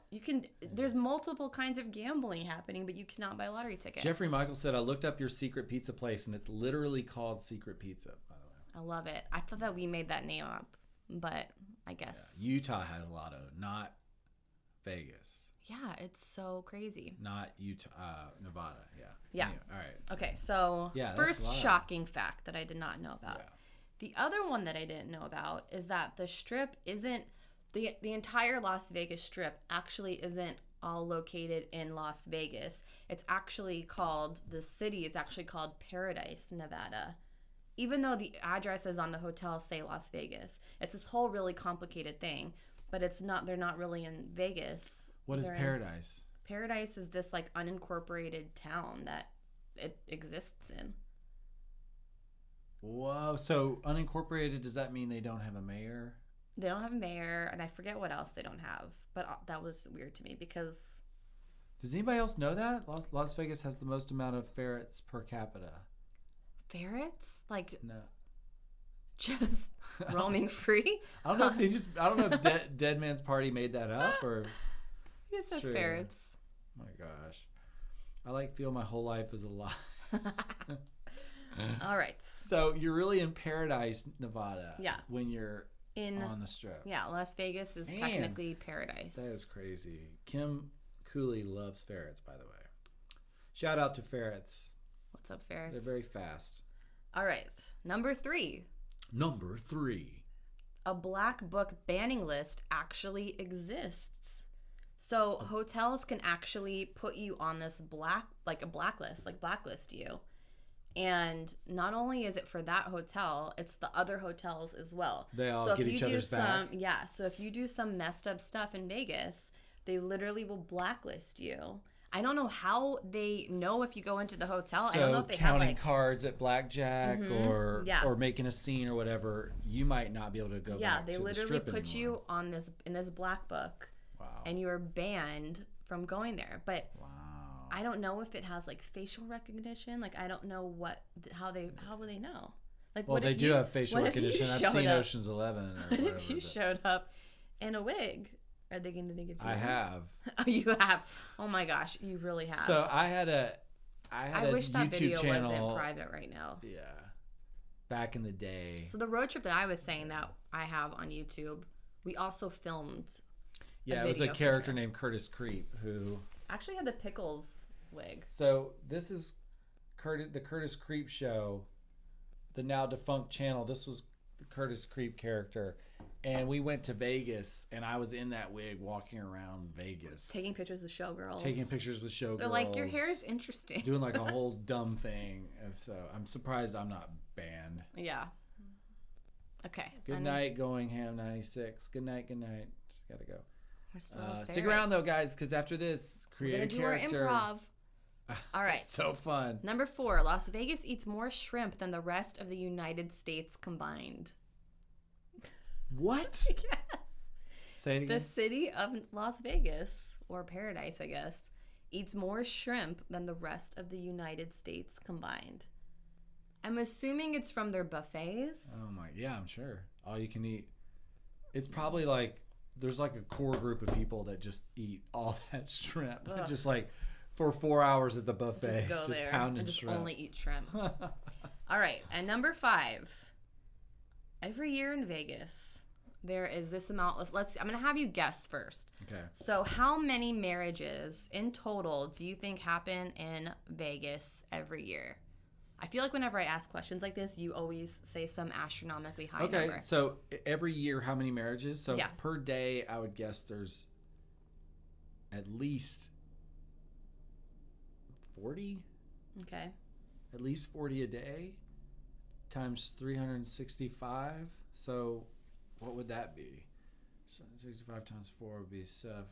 There's multiple kinds of gambling happening, but you cannot buy a lottery ticket. Jeffrey Michael said, I looked up your secret pizza place and it's literally called Secret Pizza, by the way. I love it. I thought that we made that name up, but I guess. Yeah. Utah has lotto, not Vegas. Yeah, it's so crazy. Not Utah, Nevada. Yeah. Yeah. Anyway, all right. Okay, so Yeah, that's first wild. shocking fact that I did not know about. Yeah. The other one that I didn't know about is that the strip isn't the entire Las Vegas strip actually isn't all located in Las Vegas. It's actually called it's actually called Paradise, Nevada. Even though the addresses on the hotel say Las Vegas. It's this whole really complicated thing, but they're not really in Vegas. What is They're Paradise? Paradise is this like unincorporated town that it exists in. Whoa. So unincorporated, does that mean they don't have a mayor? They don't have a mayor, and I forget what else they don't have. But that was weird to me because... Does anybody else know that? Las Vegas has the most amount of ferrets per capita. Ferrets? Like, No. just roaming free? I don't know if I don't know if Dead Man's Party made that up or... You said Sure. ferrets. My gosh. I feel my whole life is a lie. All right. So you're really in Paradise, Nevada. Yeah. When you're on the strip. Yeah, Las Vegas is Man, technically paradise. That is crazy. Kim Cooley loves ferrets, by the way. Shout out to ferrets. What's up, ferrets? They're very fast. All right. Number 3. Number 3. A black book banning list actually exists. So hotels can actually put you on this blacklist you. And not only is it for that hotel, it's the other hotels as well. They all get each other's back? Yeah, so if you do some messed up stuff in Vegas, they literally will blacklist you. I don't know how they know if you go into the hotel. So I don't know if they counting have cards at blackjack or Yeah. making a scene or whatever, you might not be able to go back they to the literally strip put anymore. you on in this black book. Wow. And you are banned from going there. But Wow. I don't know if it has like facial recognition. Like I don't know how will they know? Like Well, they do have facial what if you recognition. I've showed seen up- Ocean's 11 or What whatever. if you but showed up in a wig? Are they going to think it's you? I have. Oh, you have. Oh my gosh, you really have. So I had a I wish that YouTube video channel. wasn't private right now. Yeah. Back in the day. So the road trip that I was saying that I have on YouTube, we also filmed. Yeah, it was a video character footage. named Curtis Creep who. Actually had the Pickles wig. So this is the Curtis Creep show, the now defunct channel. This was the Curtis Creep character, and we went to Vegas, and I was in that wig walking around Vegas, Taking pictures with showgirls. taking pictures with showgirls. They're like, your hair is interesting. doing like a whole dumb thing, and so I'm surprised I'm not banned. Yeah. Okay. Good night, Going Ham 96. Good night. Gotta go. We're still Stick around though, guys, because after this, We're create gonna a do character. our improv. All right. So fun. Number 4, Las Vegas eats more shrimp than the rest of the United States combined. What? Yes. Say it The again. city of Las Vegas, or Paradise, I guess, eats more shrimp than the rest of the United States combined. I'm assuming it's from their buffets. Oh my, yeah, I'm sure. All you can eat. It's probably like there's like a core group of people that just eat all that shrimp, Ugh. just like for 4 hours at the buffet, Just go there pounding and just shrimp. only eat shrimp. All right, and number 5. Every year in Vegas, there is this amount. I'm gonna have you guess first. Okay. So, how many marriages in total do you think happen in Vegas every year? I feel like whenever I ask questions like this, you always say some astronomically high Okay, number. so every year, how many marriages? So Yeah. per day, I would guess there's at least 40. Okay. At least 40 a day times 365. So what would that be? So 65 times 4 would be 7.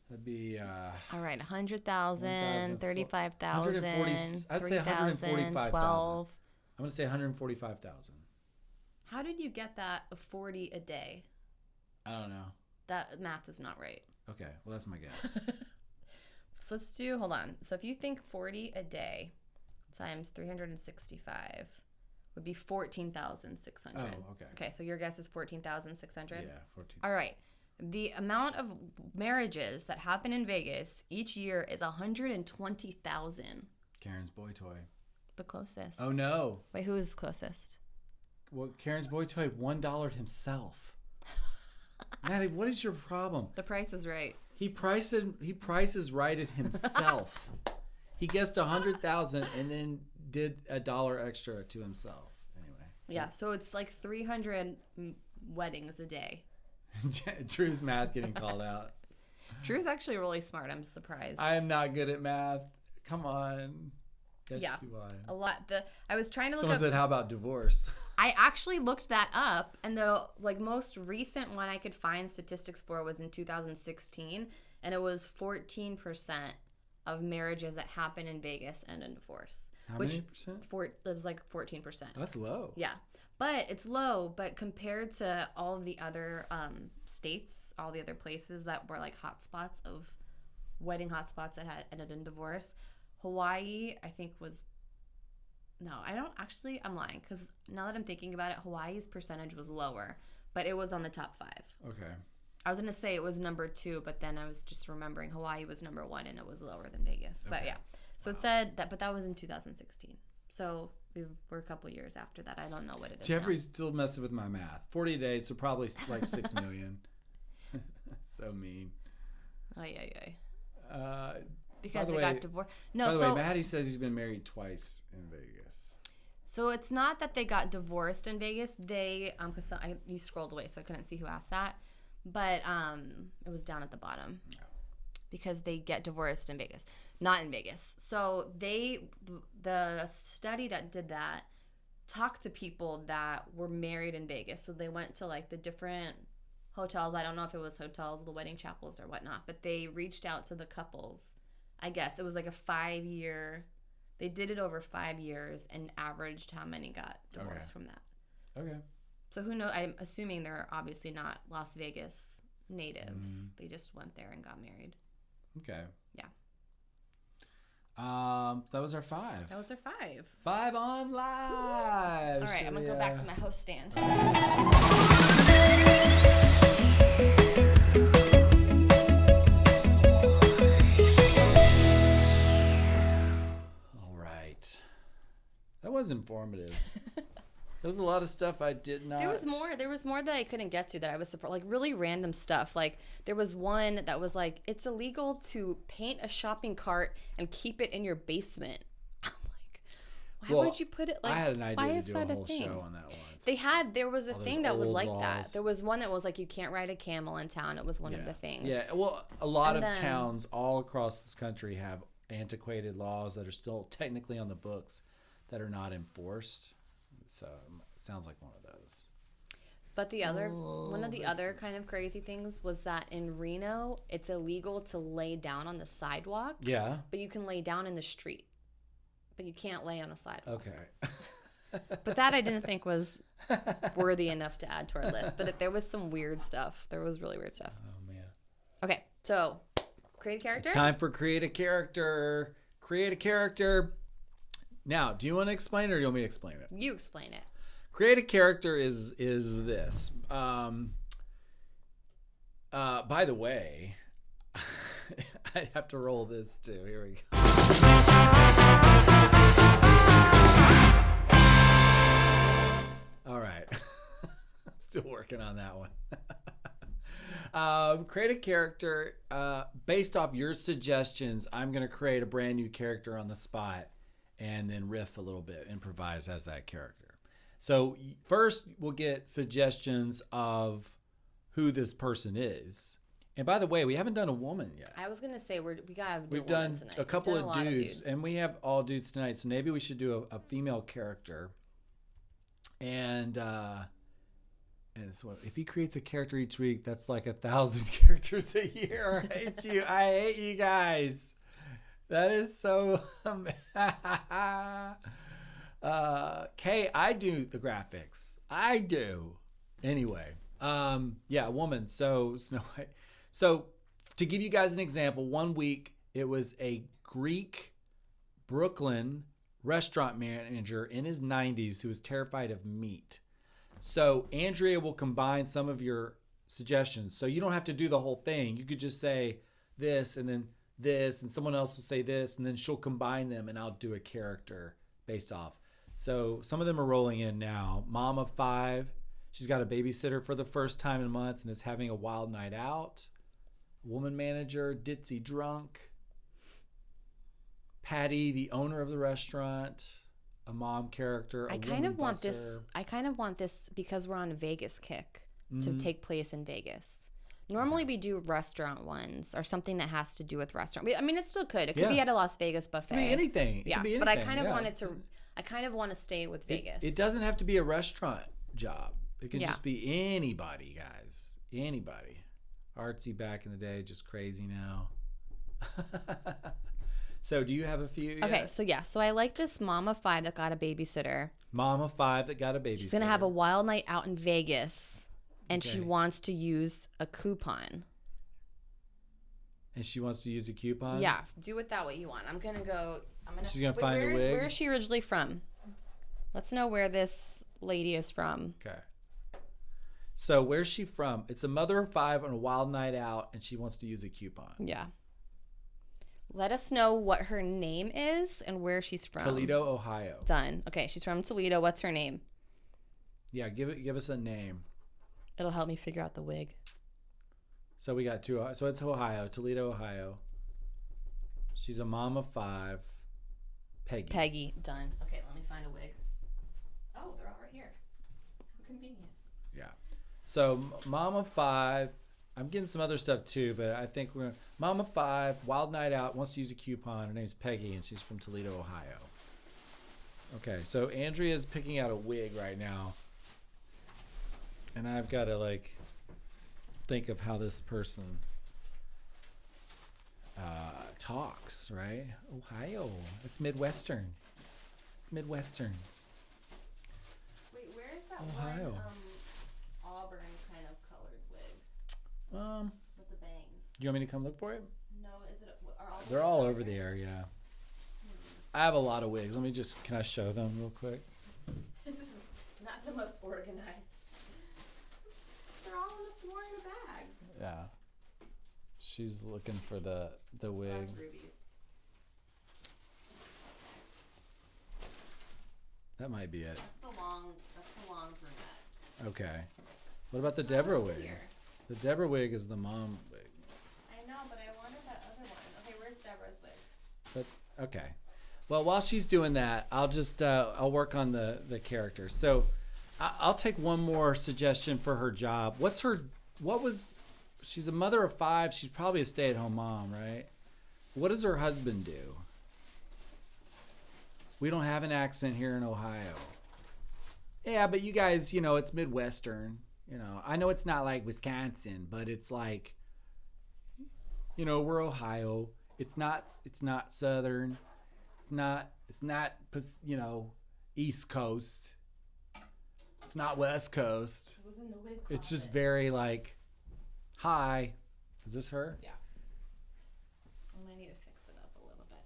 That'd be All right, 100,000, 35,000, 140, I'd say 145,000. 12. I'm gonna say 145,000. How did you get that of 40 a day? I don't know. That math is not right. Okay, well that's my guess. So let's do, hold on. So if you think 40 a day times 365 would be 14,600. Oh, okay. Okay, so your guess is 14,600? Yeah, 14. All right. The amount of marriages that happen in Vegas each year is 120,000. Karen's boy toy. The closest. Oh no. Wait, who is the closest? Well, Karen's boy toy $1 himself. Maddie, what is your problem? The price is right. He prices right it himself. He guessed 100,000 and then did $1 extra to himself. Anyway. Yeah, so it's like 300 weddings a day. Drew's math getting called out. Drew's actually really smart. I'm surprised. I am not good at math. Come on. Yes, Yeah. you are. A lot. I was trying to look Someone up. said, how about divorce? I actually looked that up, and the most recent one I could find statistics for was in 2016, and it was 14% of marriages that happen in Vegas end in divorce. How many percent? It was like 14%. That's low. Yeah, but it's low. But compared to all of the other states, all the other places that were like hotspots of wedding hotspots that had ended in divorce, Hawaii, I think was. No, I don't actually. I'm lying because now that I'm thinking about it, Hawaii's percentage was lower, but it was on the top 5. Okay. I was gonna say it was number 2, but then I was just remembering Hawaii was number 1 and it was lower than Vegas. But Okay. yeah, so it said that, but that was in 2016. So we're a couple years after that. I don't know what it is. Jeffrey's still messing with my math. 40 days, so probably like 6 million. So mean. Now. Oh, yeah. Because By they the got way- divorced. By No, the so way, Maddie says he's been married twice in Vegas. so it's not that they got divorced in Vegas. They because you scrolled away, so I couldn't see who asked that. But it was down at the bottom. No. Because they get divorced in Vegas, not in Vegas. So the study that did that talked to people that were married in Vegas. So they went to like the different hotels. I don't know if it was hotels, the wedding chapels or whatnot, but they reached out to the couples. I guess it was like a 5-year. They did it over 5 years and averaged how many got divorced from that. Okay. So who knows? I'm assuming they're obviously not Las Vegas natives. They just went there and got married. Okay. Yeah. That was our 5. That was our 5. 5 on live. All right, I'm going to go back to my host stand. All right. That was informative. There was a lot of stuff I did not. There was more that I couldn't get to that I was surprised. Like really random stuff. Like there was one that was like, it's illegal to paint a shopping cart and keep it in your basement. I'm like, why would you put it like? I had an why idea is to do a that whole thing? show on that once. There was a All thing those that was old like laws. that. There was one that was like, you can't ride a camel in town. It was one of the things. Yeah, well, a lot And of then- towns all across this country have antiquated laws that are still technically on the books that are not enforced. So it sounds like one of those. But one of the other kind of crazy things was that in Reno, it's illegal to lay down on the sidewalk, Yeah. but you can lay down in the street. But you can't lay on a sidewalk. Okay. But that I didn't think was worthy enough to add to our list. But there was some weird stuff. There was really weird stuff. Oh man. Okay, so create a character. It's time for create a character. Create a character. Now, do you want to explain it or do you want me to explain it? You explain it. Create a character is this. By the way, I'd have to roll this too. Here we go. All right. I'm still working on that one. Create a character based off your suggestions. I'm going to create a brand new character on the spot and then riff a little bit, improvise as that character. So first we'll get suggestions of who this person is. And by the way, we haven't done a woman yet. I was gonna say we gotta do We've a done woman tonight. a couple We've done of lot dudes, and we have all dudes tonight. So maybe we should do a female character. And so if he creates a character each week, that's like 1,000 characters a year. I hate you. I hate you guys. That is so. Kay, I do the graphics. I do. Anyway, yeah, a woman. So Snow White. So to give you guys an example, one week it was a Greek Brooklyn restaurant manager in his 90s who was terrified of meat. So Andrea will combine some of your suggestions. So you don't have to do the whole thing. You could just say this and then this, and someone else will say this, and then she'll combine them, and I'll do a character based off. So some of them are rolling in now. Mom of 5, she's got a babysitter for the first time in months and is having a wild night out. Woman manager, ditzy drunk. Patty, the owner of the restaurant. A mom character. I kind of want this because we're on a Vegas kick to take place in Vegas. Normally we do restaurant ones or something that has to do with restaurant. I mean, it still could. It could be at a Las Vegas buffet. It could be anything. It Yeah, could be but I anything, kind of yeah. wanted to. I kind of want to stay with Vegas. It doesn't have to be a restaurant job. It can Yeah. just be anybody, guys. Anybody. Artsy back in the day, just crazy now. So do you have a few yet? Okay, so I like this mom of 5 that got a babysitter. Mom of 5 that got a babysitter. She's gonna have a wild night out in Vegas, and she Okay. wants to use a coupon. And she wants to use a coupon? Yeah, do it that way you want. I'm gonna go. She's gonna find a wig? Where is she originally from? Let's know where this lady is from. Okay. So where's she from? It's a mother of 5 on a wild night out, and she wants to use a coupon. Yeah. Let us know what her name is and where she's from. Toledo, Ohio. Done. Okay, she's from Toledo. What's her name? Yeah, give us a name. It'll help me figure out the wig. So we got 2. So it's Ohio, Toledo, Ohio. She's a mom of 5. Peggy. Peggy. Done. Okay, let me find a wig. Oh, they're all right here. How convenient. Yeah. So mom of 5. I'm getting some other stuff too, but I think we're mom of 5, wild night out, wants to use a coupon. Her name's Peggy, and she's from Toledo, Ohio. Okay, so Andrea's picking out a wig right now, and I've got to think of how this person talks, right? Ohio. It's Midwestern. It's Midwestern. Wait, where is that Ohio. one auburn kind of colored wig with the bangs? Do you want me to come look for it? No, is it? Are all They're all over the area. I have a lot of wigs. Can I show them real quick? This is not the most organized. They're all on the floor in a bag. Yeah. She's looking for the wig. That's Ruby's. That might be it. That's the long brunette. Okay. What about the Deborah wig? Here. The Deborah wig is the mom wig. I know, but I wanted that other one. Okay, where's Deborah's wig? But okay. Well, while she's doing that, I'll just I'll work on the character. So I'll take one more suggestion for her job. She's a mother of 5. She's probably a stay-at-home mom, right? What does her husband do? We don't have an accent here in Ohio. Yeah, but you guys, it's Midwestern. I know it's not like Wisconsin, but it's like, we're Ohio. It's not Southern. It's not, East Coast. It's not West Coast. It was in the wig closet. It's just very hi. Is this her? Yeah. I might need to fix it up a little bit.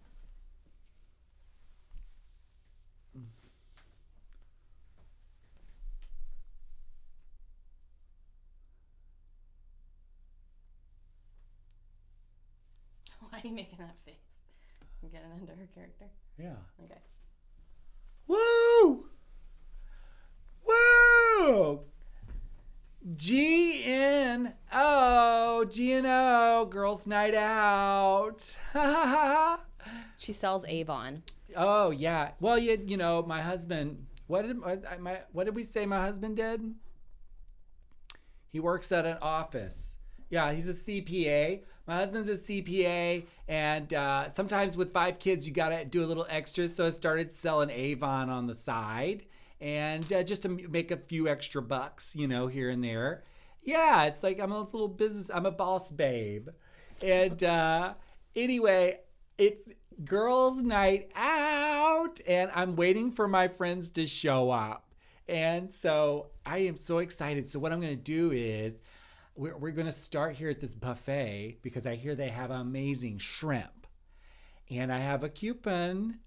Why are you making that face? I'm getting into her character. Yeah. Okay. Woo! Woo! G-N-O, girls' night out. She sells Avon. Oh yeah. Well, my husband. What did we say my husband did? He works at an office. Yeah, he's a CPA. My husband's a CPA, and sometimes with 5 kids, you gotta do a little extra. So I started selling Avon on the side, and just to make a few extra bucks, here and there. Yeah, it's like I'm a little business. I'm a boss babe, and anyway, It's girls' night out, and I'm waiting for my friends to show up. And so I am so excited. So what I'm going to do is we're going to start here at this buffet because I hear they have amazing shrimp. And I have a coupon.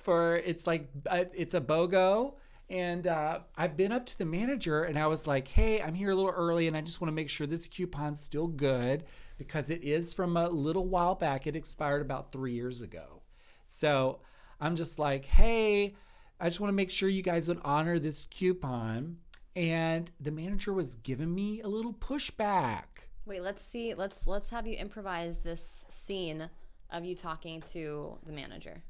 For it's a BOGO. And I've been up to the manager and I was like, hey, I'm here a little early and I just want to make sure this coupon's still good because it is from a little while back. It expired about 3 years ago. So I'm just like, hey, I just want to make sure you guys would honor this coupon. And the manager was giving me a little pushback. Wait, let's see. Let's have you improvise this scene of you talking to the manager.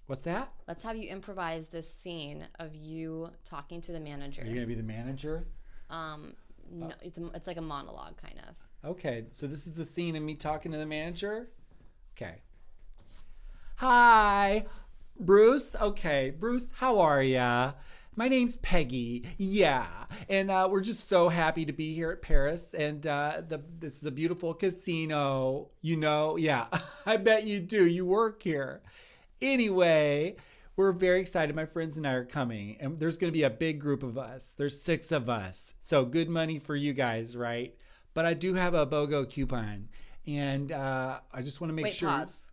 What's that? Let's have you improvise this scene of you talking to the manager. Are you going to be the manager? No, it's like a monologue kind of. Okay, so this is the scene of me talking to the manager? Okay. Hi, Bruce. Okay, Bruce, how are ya? My name's Peggy. Yeah, and we're just so happy to be here at Paris, and this is a beautiful casino. You know, yeah, I bet you do. You work here. Anyway, we're very excited. My friends and I are coming, and there's going to be a big group of us. There's 6 of us, so good money for you guys, right? But I do have a BOGO coupon, and I just want to make sure. Wait, pause.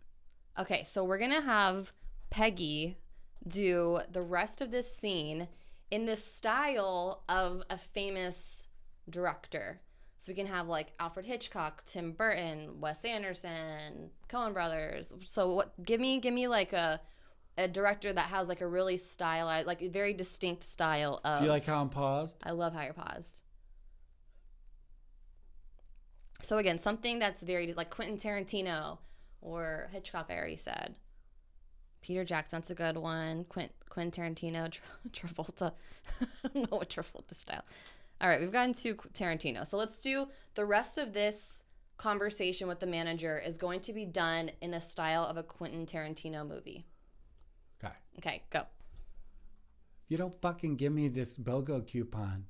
Okay, so we're going to have Peggy do the rest of this scene in the style of a famous director. So we can have like Alfred Hitchcock, Tim Burton, Wes Anderson, Coen Brothers. So what? Give me like a director that has like a really stylized, like a very distinct style of. Do you like how I'm paused? I love how you're paused. So again, something that's very like Quentin Tarantino or Hitchcock. I already said. Peter Jackson, that's a good one. Quentin Tarantino, Travolta. I don't know what Travolta style. All right, we've gotten to Tarantino. So let's do the rest of this conversation with the manager is going to be done in the style of a Quentin Tarantino movie. Okay. Okay, go. If you don't fucking give me this BOGO coupon,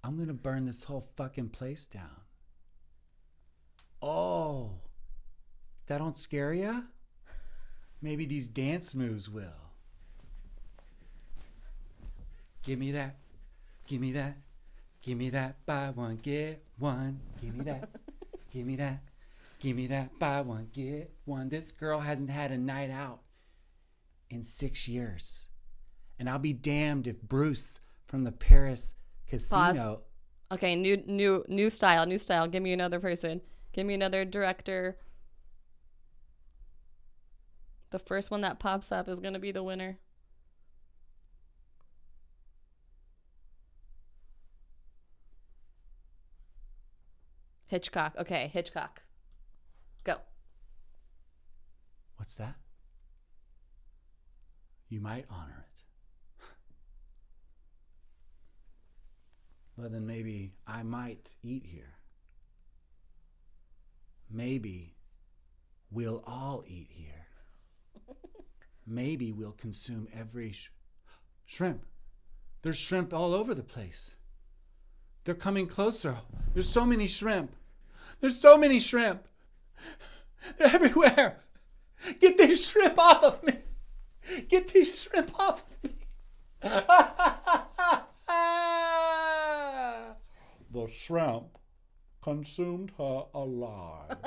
I'm going to burn this whole fucking place down. Oh, that don't scare ya? Maybe these dance moves will. Give me that. Give me that. Give me that. Buy one, get one. Give me that. Give me that. Give me that. Buy one, get one. This girl hasn't had a night out in 6 years. And I'll be damned if Bruce from the Paris casino. Pause. Okay, new style. Give me another person. Give me another director. The first one that pops up is going to be the winner. Hitchcock. Okay, Hitchcock. Go. What's that? You might honor it. Well, then maybe I might eat here. Maybe we'll all eat here. Maybe we'll consume every shrimp. There's shrimp all over the place. They're coming closer. There's so many shrimp. There's so many shrimp. They're everywhere. Get these shrimp off of me. Get these shrimp off of me. The shrimp consumed her alive.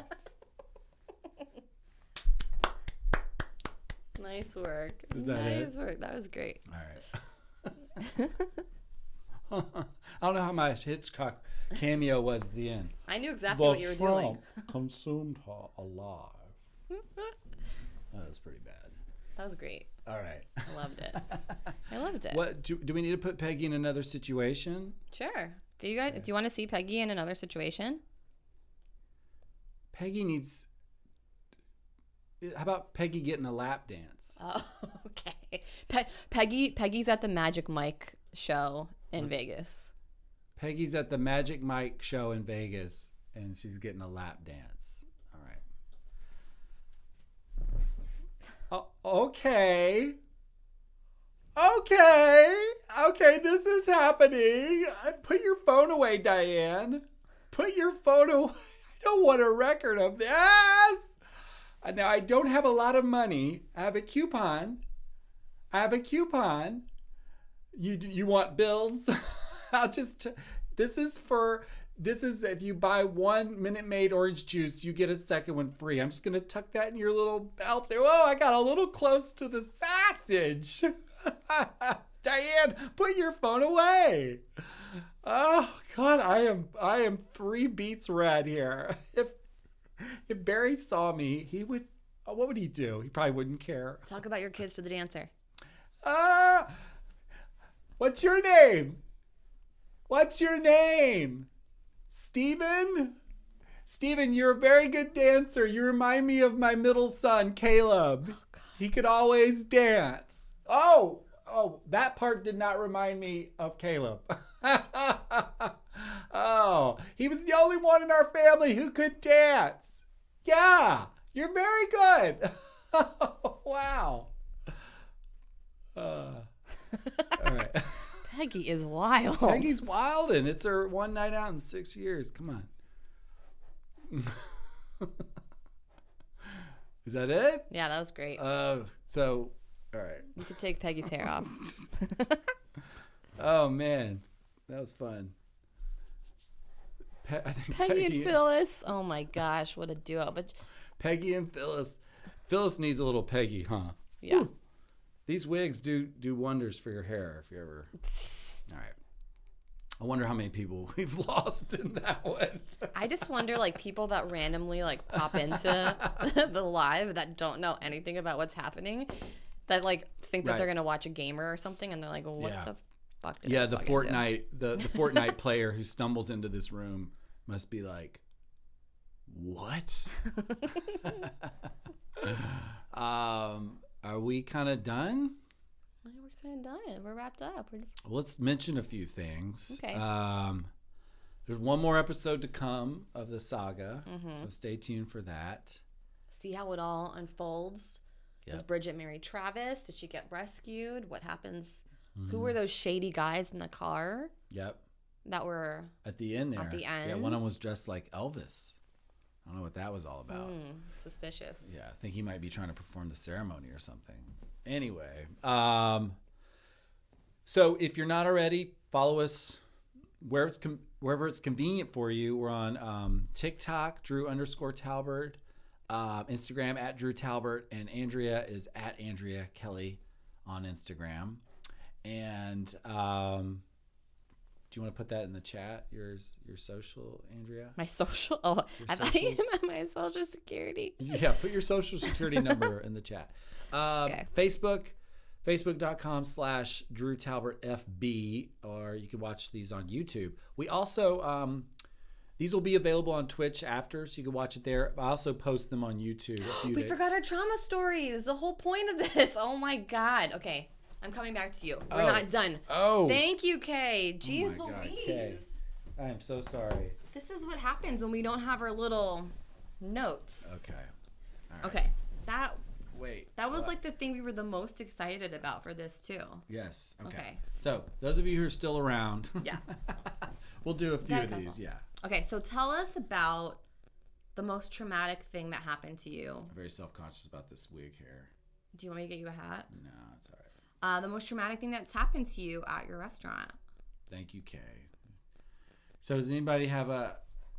Nice work. Is that nice it? work. That was great. All right. I don't know how my Hitchcock cameo was at the end. I knew exactly what you were doing. Consumed her alive. That was pretty bad. That was great. All right. I loved it. I loved it. What do we need to put Peggy in another situation? Sure. Do you want to see Peggy in another situation? Peggy needs. How about Peggy getting a lap dance? Oh, okay. Peggy's at the Magic Mike show in Vegas. Peggy's at the Magic Mike show in Vegas, and she's getting a lap dance. All right. Okay. Okay, this is happening. Put your phone away, Diane. Put your phone away. don't want a record of this. Now, I don't have a lot of money. I have a coupon. You want bills? This is if you buy one Minute Maid orange juice, you get a second one free. I'm just going to tuck that in your little belt there. Oh, I got a little close to the sausage. Diane, put your phone away. Oh God, I am 3 beets red here. If Barry saw me, he would. What would he do? He probably wouldn't care. Talk about your kids to the dancer. What's your name? Steven? Steven, you're a very good dancer. You remind me of my middle son, Caleb. Oh, he could always dance. Oh, that part did not remind me of Caleb. Oh, he was the only one in our family who could dance. Yeah, you're very good. Wow. All right. Peggy is wild. Peggy's wild, and it's her one night out in 6 years. Come on. Is that it? Yeah, that was great. So, all right. You could take Peggy's hair off. Oh, man. That was fun. I think Peggy and Phyllis. Oh, my gosh. What a duo. But Peggy and Phyllis. Phyllis needs a little Peggy, huh? Yeah. Woo. These wigs do wonders for your hair if you ever. All right. I wonder how many people we've lost in that one. I just wonder, like, people that randomly, like, pop into the live that don't know anything about what's happening, that, like, think that they're going to watch a gamer or something, and they're like, well, what the fuck did I the Fortnite, the Fortnite player who stumbles into this room must be like, what? Are we kind of done? We're kind of done. We're wrapped up. Let's mention a few things. Okay. There's one more episode to come of the saga, so stay tuned for that. See how it all unfolds. Yep. Does Bridget marry Travis? Did she get rescued? What happens? Who were those shady guys in the car? Yep. That were at the end there. At the end. Yeah, one of them was dressed like Elvis. I don't know what that was all about. Suspicious. Yeah, I think he might be trying to perform the ceremony or something. Anyway, so if you're not already, follow us wherever it's convenient for you. We're on TikTok, Drew_Talbert, Instagram at Drew Talbert, and Andrea is at Andrea Kelly on Instagram. And do you want to put that in the chat? Your social, Andrea? My social? Oh, I thought you meant my social security. Yeah, put your social security number in the chat. Okay. Facebook.com/Drew Talbert FB, or you can watch these on YouTube. We also, these will be available on Twitch after, so you can watch it there. I also post them on YouTube. We forgot our trauma stories. The whole point of this. Oh my God. Okay. I'm coming back to you. We're not done. Oh. Thank you, Kay. Jeez oh my God, Louise. Kay. I am so sorry. This is what happens when we don't have our little notes. Okay. All right. Okay. That was what? like the thing we were the most excited about for this too. Yes. Okay. So those of you who are still around. Yeah. We'll do a few of these. Yeah. Okay. So tell us about the most traumatic thing that happened to you. I'm very self-conscious about this wig hair. Do you want me to get you a hat? No, it's all right. The most traumatic thing that's happened to you at your restaurant. Thank you, Kay. So does anybody have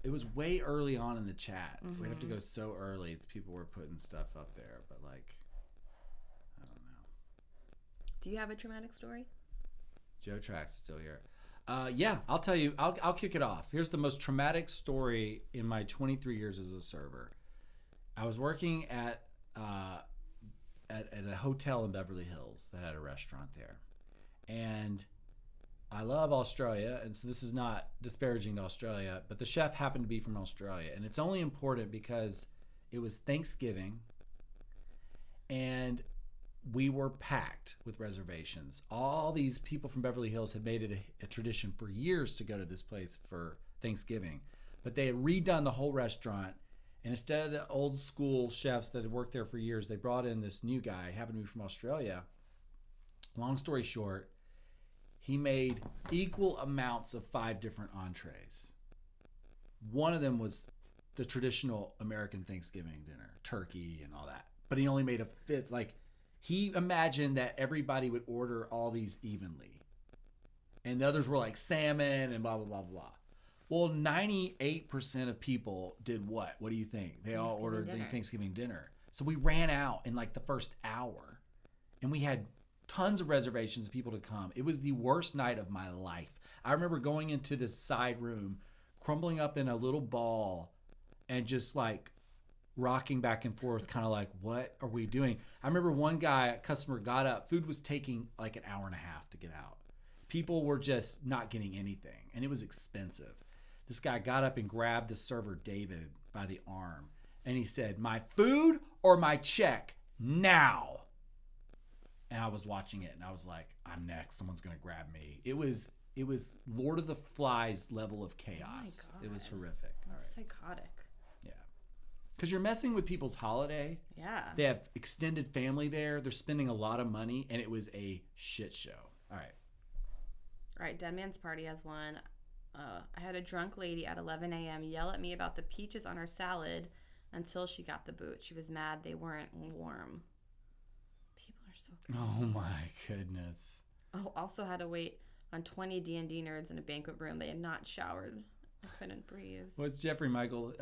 it was way early on in the chat. We'd have to go so early. People were putting stuff up there, but like, I don't know. Do you have a traumatic story? Joe Trax is still here. Yeah, I'll tell you. I'll kick it off. Here's the most traumatic story in my 23 years as a server. I was working at a hotel in Beverly Hills that had a restaurant there. And I love Australia, and so this is not disparaging to Australia, but the chef happened to be from Australia. And it's only important because it was Thanksgiving, and we were packed with reservations. All these people from Beverly Hills had made it a tradition for years to go to this place for Thanksgiving. But they had redone the whole restaurant. And instead of the old school chefs that had worked there for years, they brought in this new guy, happened to be from Australia. Long story short, he made equal amounts of 5 different entrees. One of them was the traditional American Thanksgiving dinner, turkey and all that. But he only made a fifth. Like, he imagined that everybody would order all these evenly. And the others were like salmon and blah, blah, blah, blah. Well, 98% of people did what? What do you think? They all ordered the Thanksgiving dinner. So we ran out in like the first hour. And we had tons of reservations of people to come. It was the worst night of my life. I remember going into this side room, crumbling up in a little ball, and just like rocking back and forth, kind of like, what are we doing? I remember one guy, a customer, got up. Food was taking like an hour and a half to get out. People were just not getting anything, and it was expensive. This guy got up and grabbed the server, David, by the arm, and he said, "My food or my check now." And I was watching it, and I was like, I'm next. Someone's going to grab me. It was Lord of the Flies level of chaos. Oh my God. It was horrific. That's psychotic. Yeah. Because you're messing with people's holiday. Yeah. They have extended family there. They're spending a lot of money, and it was a shit show. All right. Dead Man's Party has one. I had a drunk lady at 11 a.m. yell at me about the peaches on her salad until she got the boot. She was mad they weren't warm. People are so crazy. Oh, my goodness. Oh, also had to wait on 20 D&D nerds in a banquet room. They had not showered. I couldn't breathe. What's Jeffrey Michael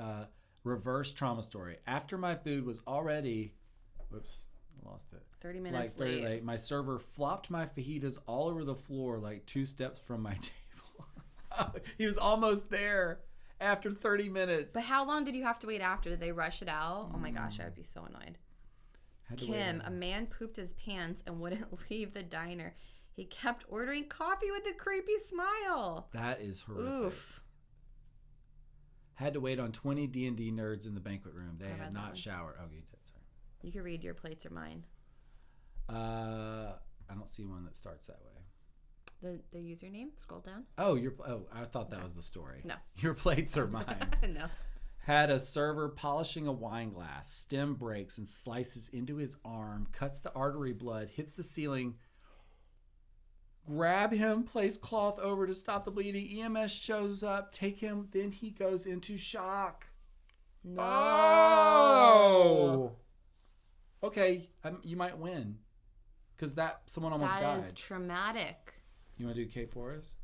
reverse trauma story? After my food was already, whoops, I lost it. 30 minutes like 30 late. late. My server flopped my fajitas all over the floor like 2 steps from my table. He was almost there after 30 minutes. But how long did you have to wait after? Did they rush it out? Oh my gosh, I would be so annoyed. Kim, a man pooped his pants and wouldn't leave the diner. He kept ordering coffee with a creepy smile. That is horrific. Oof. Had to wait on 20 D&D nerds in the banquet room. They I had read that not one. showered. Oh, you did. Sorry. You can read your plates or mine. I don't see one that starts that way. The username? Scroll down. Oh, I thought that was the story. No. Your plates are mine. No. Had a server polishing a wine glass. Stem breaks and slices into his arm, cuts the artery blood, hits the ceiling. Grab him, place cloth over to stop the bleeding. EMS shows up, take him, then he goes into shock. No. Oh! Okay, you might win. Because someone almost died. That is traumatic. You want to do Kate Forrest?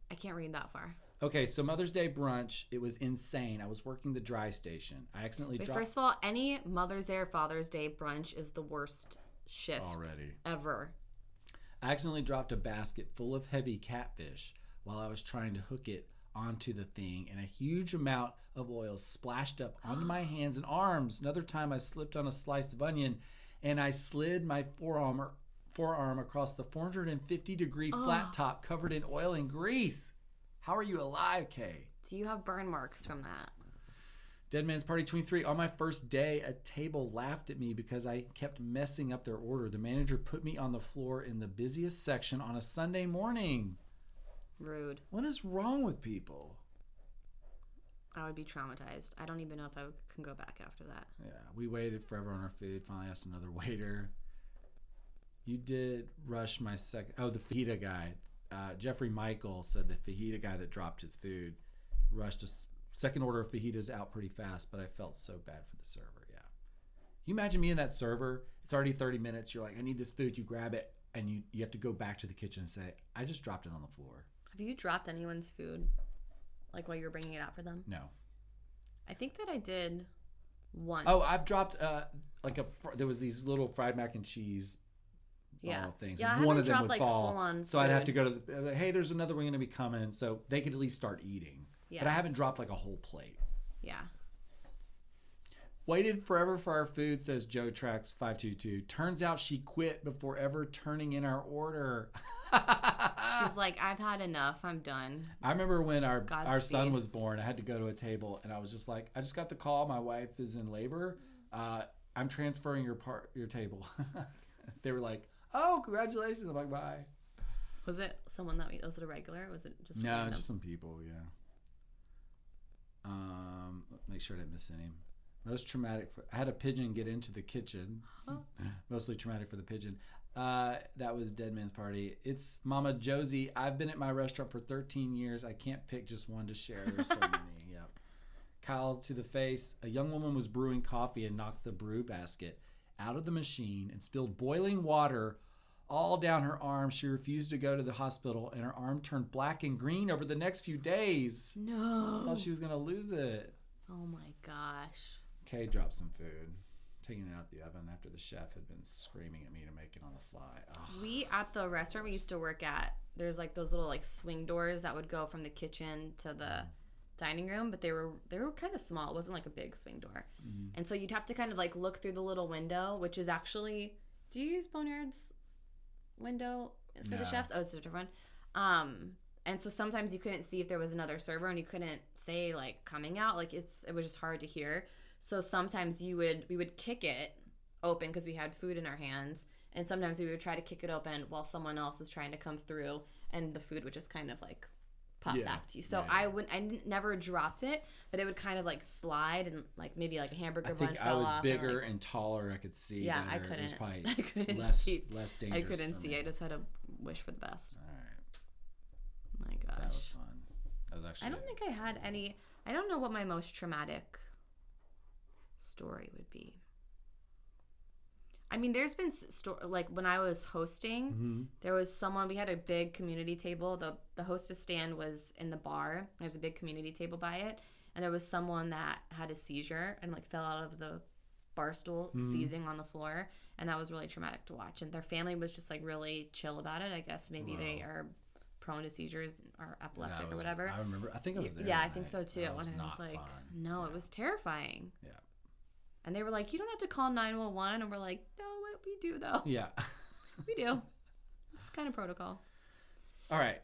I can't read that far. Okay, so Mother's Day brunch, it was insane. I was working the dry station. I accidentally dropped... First of all, any Mother's Day or Father's Day brunch is the worst shift already ever. I accidentally dropped a basket full of heavy catfish while I was trying to hook it onto the thing, and a huge amount of oil splashed up onto my hands and arms. Another time I slipped on a slice of onion, and I slid my forearm across the 450-degree flat top covered in oil and grease. How are you alive, Kay? Do you have burn marks from that? Dead Man's Party 23. On my first day, a table laughed at me because I kept messing up their order. The manager put me on the floor in the busiest section on a Sunday morning. Rude. What is wrong with people? I would be traumatized. I don't even know if I can go back after that. Yeah, we waited forever on our food. Finally asked another waiter. You did rush my second... Oh, the fajita guy. Jeffrey Michael said the fajita guy that dropped his food rushed a second order of fajitas out pretty fast, but I felt so bad for the server. Yeah. You imagine me and that server, it's already 30 minutes. You're like, I need this food. You grab it, and you have to go back to the kitchen and say, I just dropped it on the floor. Have you dropped anyone's food, like while you were bringing it out for them? No. I think that I did once. Oh, I've dropped there was these little fried mac and cheese things. Yeah, and one of them would like, fall. full-on so I'd have food. to go to hey, there's another one going to be coming, so they could at least start eating. Yeah. But I haven't dropped like a whole plate. Yeah. Waited forever for our food, says Joe Trax 522. Turns out she quit before ever turning in our order. She's like, I've had enough. I'm done. I remember when our son Godspeed. was born, I had to go to a table, and I was just like, I just got the call. My wife is in labor. I'm transferring your table. They were like, oh, congratulations. I'm like, bye. Was it someone was it a regular? Was it just No, random? just some people, yeah. Make sure I didn't miss any. Most traumatic. I had a pigeon get into the kitchen. Mostly traumatic for the pigeon. That was Dead Man's Party. It's Mama Josie. I've been at my restaurant for 13 years. I can't pick just one to share. There's so many. Yep. Kyle to the face. A young woman was brewing coffee and knocked the brew basket out of the machine and spilled boiling water all down her arm. She refused to go to the hospital, and her arm turned black and green over the next few days. No. I thought she was going to lose it. Oh my gosh. Kay dropped some food, taking it out the oven after the chef had been screaming at me to make it on the fly. Ugh. We, at the restaurant we used to work at, there's like those little like swing doors that would go from the kitchen to the dining room, but they were kind of small. It wasn't like a big swing door. And so you'd have to kind of like look through the little window, which is actually, do you use Boneyard's window for the chefs? Oh, it's a different one. And so sometimes you couldn't see if there was another server, and you couldn't say like coming out, like it was just hard to hear. So sometimes we would kick it open because we had food in our hands, and sometimes we would try to kick it open while someone else was trying to come through, and the food would just kind of like pop back to you. So I never dropped it, but it would kind of like slide, and like maybe like a hamburger bun fell off. I was bigger and taller. I could see. Yeah, better. I couldn't. It was probably I couldn't less see. dangerous. I couldn't for see. me. I just had to wish for the best. All right, My gosh. that was fun. That was actually. I don't think I had any. I don't know what my most traumatic story would be. I mean, there's been like when I was hosting, there was someone. We had a big community table. The hostess stand was in the bar. There's a big community table by it, and there was someone that had a seizure and like fell out of the bar stool, seizing on the floor, and that was really traumatic to watch. And their family was just like really chill about it. I guess maybe they are prone to seizures or epileptic or whatever. I remember. I think I was there. Yeah, I think so too. That was and I was not like, fun. no, it was terrifying. Yeah. And they were like, you don't have to call 911. And we're like, no, what we do though. Yeah. We do. It's kind of protocol. All right.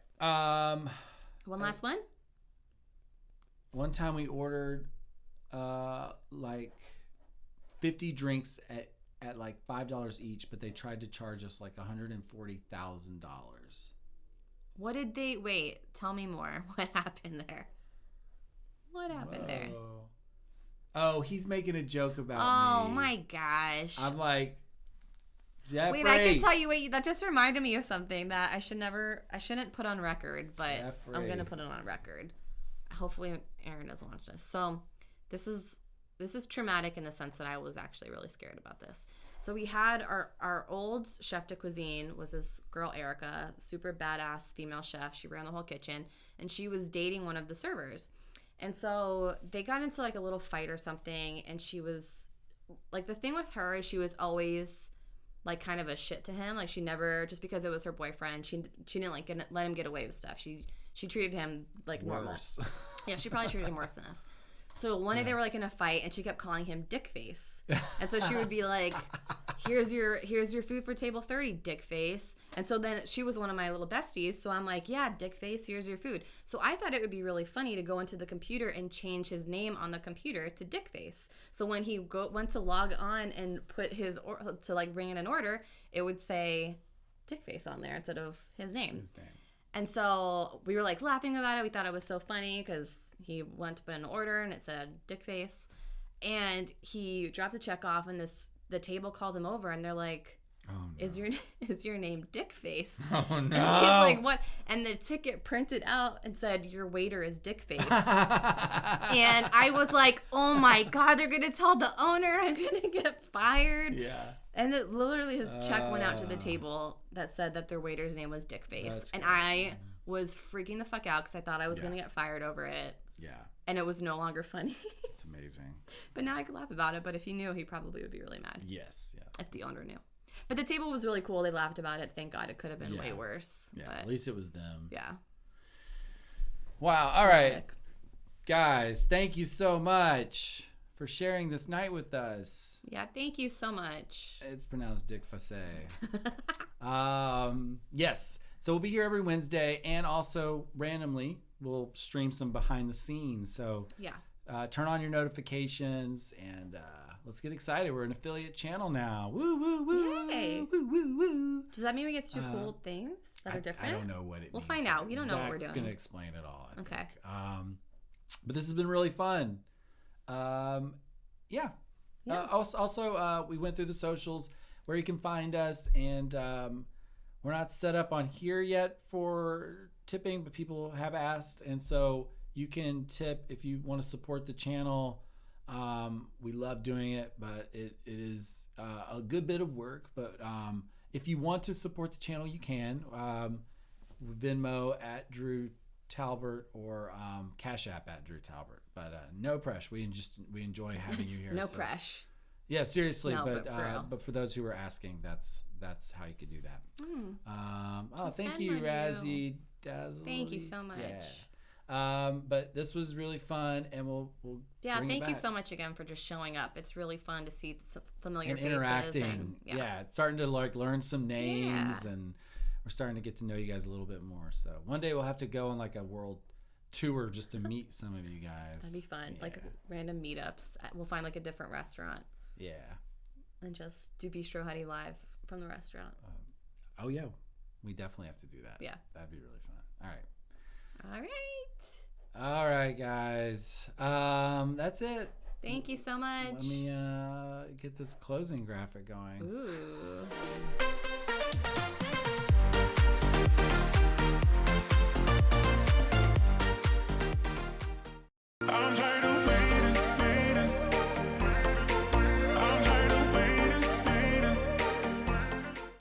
One last one? One time we ordered like 50 drinks at like $5 each, but they tried to charge us like $140,000. What did they, wait, tell me more. What happened there? What happened there? Oh, he's making a joke about me. Oh my gosh. I'm like, Jeffrey. Wait, I can tell you, that just reminded me of something that I shouldn't put on record, but Jeffrey. I'm going to put it on record. Hopefully Aaron doesn't watch this. So this is traumatic in the sense that I was actually really scared about this. So we had our old chef de cuisine was this girl, Erica, super badass female chef. She ran the whole kitchen, and she was dating one of the servers. And so they got into like a little fight or something, and she was like, the thing with her is she was always like kind of a shit to him. Like she never, just because it was her boyfriend, she didn't like let him get away with stuff. She treated him like normal. Yeah, she probably treated him worse than us. So one day they were like in a fight, and she kept calling him Dick Face. And so she would be like, here's your food for table 30, Dick Face. And so then she was one of my little besties. So I'm like, yeah, Dick Face, here's your food. So I thought it would be really funny to go into the computer and change his name on the computer to Dick Face. So when he went to log on and put to like bring in an order, it would say Dick Face on there instead of his name. And so we were like laughing about it. We thought it was so funny because he went to put in an order and it said Dick Face. And he dropped the check off, and the table called him over, and they're like, oh, no. Is your name Dick Face? Oh no. And he's like, what? And the ticket printed out and said, your waiter is Dick Face. And I was like, oh my God, they're gonna tell the owner I'm gonna get fired. Yeah. And literally his check went out to the table that said that their waiter's name was Dick Face. And I was freaking the fuck out because I thought I was going to get fired over it. Yeah. And it was no longer funny. It's amazing. But now I can laugh about it. But if he knew, he probably would be really mad. Yes. Yeah. If the owner knew. But the table was really cool. They laughed about it. Thank God. It could have been way worse. Yeah. But at least it was them. Yeah. Wow. All right. Guys, thank you so much for sharing this night with us. Yeah, thank you so much. It's pronounced Dick Face. Yes. So we'll be here every Wednesday, and also randomly we'll stream some behind the scenes. So yeah, turn on your notifications, and let's get excited. We're an affiliate channel now. Woo, woo, woo. Yay. Woo, woo, woo. Does that mean we get to do cool things that are different? I don't know what it means. We'll find out. We don't know what we're doing. Zach's going to explain it all. I okay. think. But this has been really fun. Yeah. Also, we went through the socials where you can find us, and we're not set up on here yet for tipping, but people have asked, and so you can tip if you want to support the channel. We love doing it, but it is a good bit of work. But if you want to support the channel, you can. Venmo at Drew Talbert or Cash App at Drew Talbot. But no pressure. We enjoy having you here. No so. pressure. Yeah, seriously. No, but for those who were asking, that's how you could do that. Thank you, spend on Razzie Dazzle. Thank you so much. Yeah. But this was really fun, and we'll bring thank it you back. so much again for just showing up. It's really fun to see familiar And faces interacting. and It's starting to like learn some names, and we're starting to get to know you guys a little bit more. So one day we'll have to go on like a world tour just to meet some of you guys. That'd be fun. Yeah. Like random meetups. We'll find like a different restaurant. Yeah. And just do Bistro Huddy live from the restaurant. Oh yeah, we definitely have to do that. Yeah. That'd be really fun. All right. All right. All right, guys. That's it. Thank you so much. Let me get this closing graphic going. Ooh.